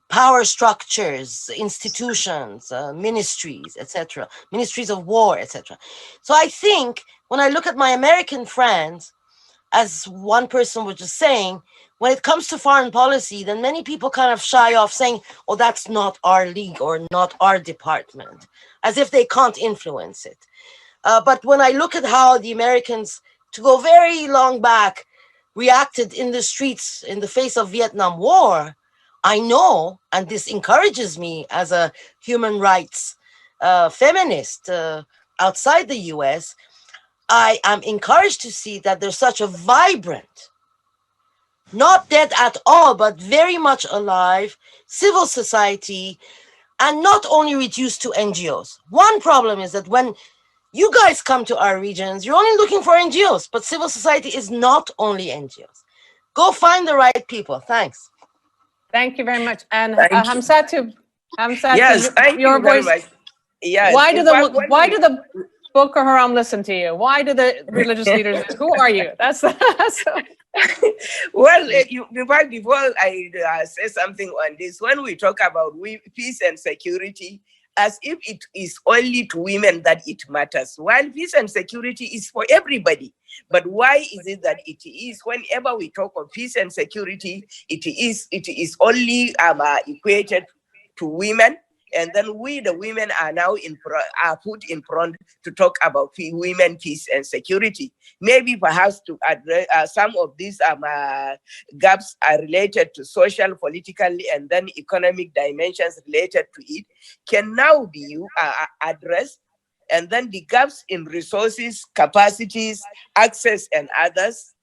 power structures, institutions, ministries, etc., ministries of war, etc. So I think when I look at my American friends, as one person was just saying, when it comes to foreign policy, then many people kind of shy off saying, oh, that's not our league or not our department, as if they can't influence it. But when I look at how the Americans, to go very long back, reacted in the streets in the face of Vietnam War, I know, and this encourages me as a human rights feminist outside the US, I am encouraged to see that there's such a vibrant, not dead at all, but very much alive civil society, and not only reduced to NGOs. One problem is that when you guys come to our regions, you're only looking for NGOs, but civil society is not only NGOs. Go find the right people. Thanks. Thank you very much. And Hamsatu, yes, thank your you very voice. much. Yes. Why do the Boko Haram listen to you? Why do the religious leaders? Who are you? That's well. Before I say something on this, when we talk about peace and security, as if it is only to women that it matters, while peace and security is for everybody. But why is it that it is, whenever we talk of peace and security, it is only equated to women? And then we, the women, are now are put in front to talk about women, peace, and security. Maybe perhaps to address some of these gaps are related to social, political, and then economic dimensions related to it can now be addressed. And then the gaps in resources, capacities, access, and others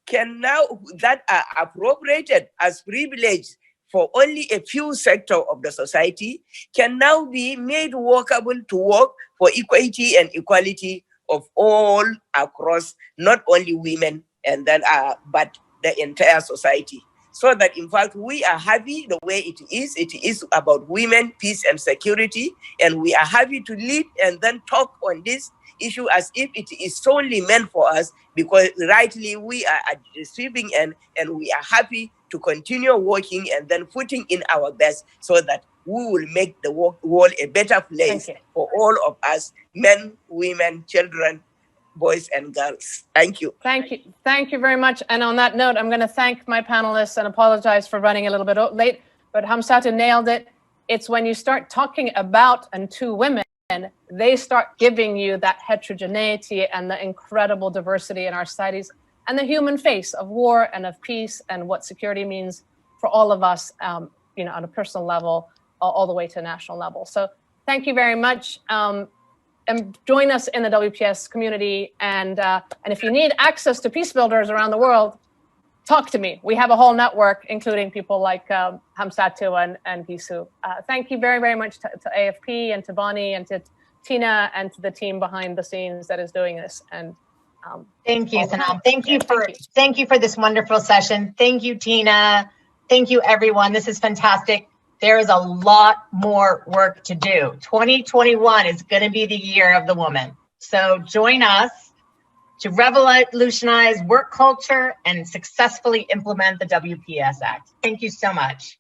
can now, that are appropriated as privilege for only a few sectors of the society, can now be made workable to work for equity and equality of all across, not only women, and then but the entire society. So that in fact we are happy the way it is about women, peace, and security, and we are happy to lead and then talk on this issue as if it is solely meant for us, because rightly we are at the receiving end, and we are happy to continue working and then putting in our best so that we will make the world a better place for all of us, men, women, children, boys and girls. Thank you. Thank you. Thank you very much. And on that note, I'm going to thank my panelists and apologize for running a little bit late, but Hamsatu nailed it. It's when you start talking about and to women, they start giving you that heterogeneity and the incredible diversity in our societies and the human face of war and of peace and what security means for all of us, on a personal level, all the way to a national level. So thank you very much. join us in the WPS community. And if you need access to Peacebuilders around the world, talk to me. We have a whole network, including people like Hamsatu and Gisu. Thank you very, very much to AFP and to Bonnie and to Tina and to the team behind the scenes that is doing this. And thank you, Sanam. Thank you for this wonderful session. Thank you, Tina. Thank you, everyone. This is fantastic. There is a lot more work to do. 2021 is going to be the year of the woman. So join us to revolutionize work culture and successfully implement the WPS Act. Thank you so much.